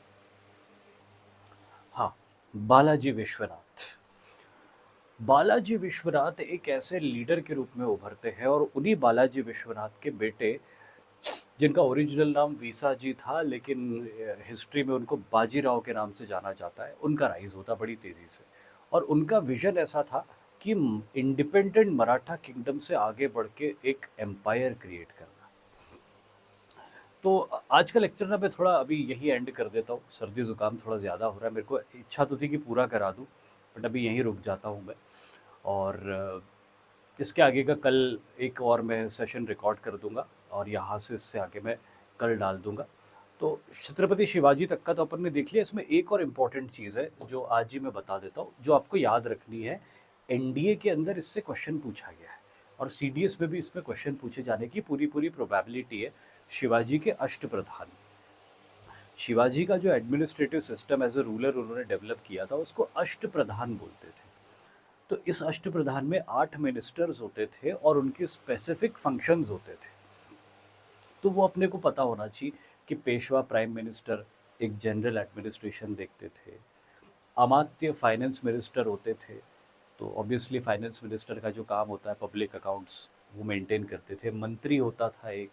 हाँ, बालाजी विश्वनाथ। बालाजी विश्वनाथ एक ऐसे लीडर के रूप में उभरते हैं, और उन्हीं बालाजी विश्वनाथ के बेटे, जिनका ओरिजिनल नाम वीसा जी था लेकिन हिस्ट्री में उनको बाजीराव के नाम से जाना जाता है, उनका राइज होता बड़ी तेज़ी से। और उनका विजन ऐसा था कि इंडिपेंडेंट मराठा किंगडम से आगे बढ़ के एक एम्पायर क्रिएट करना। तो आज का लेक्चर ना मैं थोड़ा अभी यही एंड कर देता हूँ, सर्दी ज़ुकाम थोड़ा ज़्यादा हो रहा है, मेरे को इच्छा तो थी कि पूरा करा दूँ, बट अभी यहीं रुक जाता हूँ मैं। और इसके आगे का कल एक और मैं सेशन रिकॉर्ड कर दूंगा, और यहाँ से इससे आगे मैं कल डाल दूंगा। तो छत्रपति शिवाजी तक का तो अपन ने देख लिया। इसमें एक और इम्पॉर्टेंट चीज़ है जो आज ही मैं बता देता हूँ, जो आपको याद रखनी है। एनडीए के अंदर इससे क्वेश्चन पूछा गया है, और सीडीएस में भी इसमें क्वेश्चन पूछे जाने की पूरी पूरी प्रोबेबिलिटी है। शिवाजी के अष्टप्रधान, शिवाजी का जो administrative system as a ruler उन्होंने डेवलप किया था, उसको अष्टप्रधान बोलते थे। तो इस अष्टप्रधान में 8 मिनिस्टर्स होते थे और उनके स्पेसिफिक फंक्शंस होते थे। तो वो अपने को पता होना चाहिए कि पेशवा प्राइम मिनिस्टर एक जनरल एडमिनिस्ट्रेशन देखते थे, अमात्य फाइनेंस मिनिस्टर होते थे, तो ऑब्वियसली फाइनेंस मिनिस्टर का जो काम होता है पब्लिक अकाउंट्स वो मेंटेन करते थे। मंत्री होता था एक,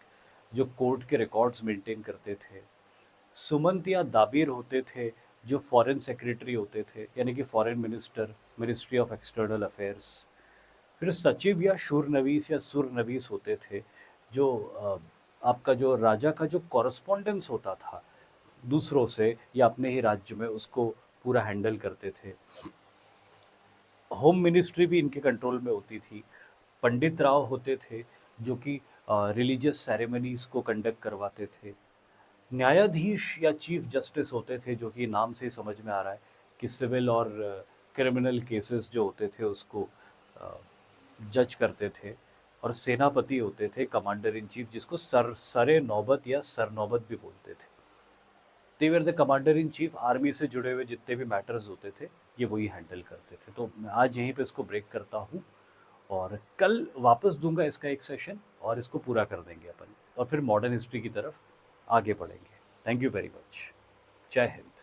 जो कोर्ट के रिकॉर्ड्स मेंटेन करते थे। सुमंत या दाबीर होते थे, जो फॉरेन सेक्रेटरी होते थे, यानी कि foreign minister, ministry of external affairs. फिर सचिव या शूरनवीस या सुरनवीस होते थे, जो आपका जो राजा का जो कॉरस्पॉन्डेंस होता था दूसरों से या अपने ही राज्य में, उसको पूरा हैंडल करते थे। होम मिनिस्ट्री भी इनके कंट्रोल में होती थी। पंडित राव होते थे, जो कि रिलीजियस सेरेमनीज को कंडक्ट करवाते थे। न्यायाधीश या चीफ जस्टिस होते थे, जो कि नाम से ही समझ में आ रहा है कि सिविल और क्रिमिनल केसेस जो होते थे उसको जज करते थे। और सेनापति होते थे, कमांडर इन चीफ, जिसको सरे नौबत या सर नौबत भी बोलते थे। They were the commander in chief. Army से जुड़े हुए जितने भी मैटर्स होते थे ये वही हैंडल करते थे। तो मैं आज यहीं पे इसको ब्रेक करता हूँ, और कल वापस दूंगा इसका एक सेशन, और इसको पूरा कर देंगे अपन, और फिर मॉडर्न हिस्ट्री की तरफ आगे बढ़ेंगे। Thank you very much. जय हिंद।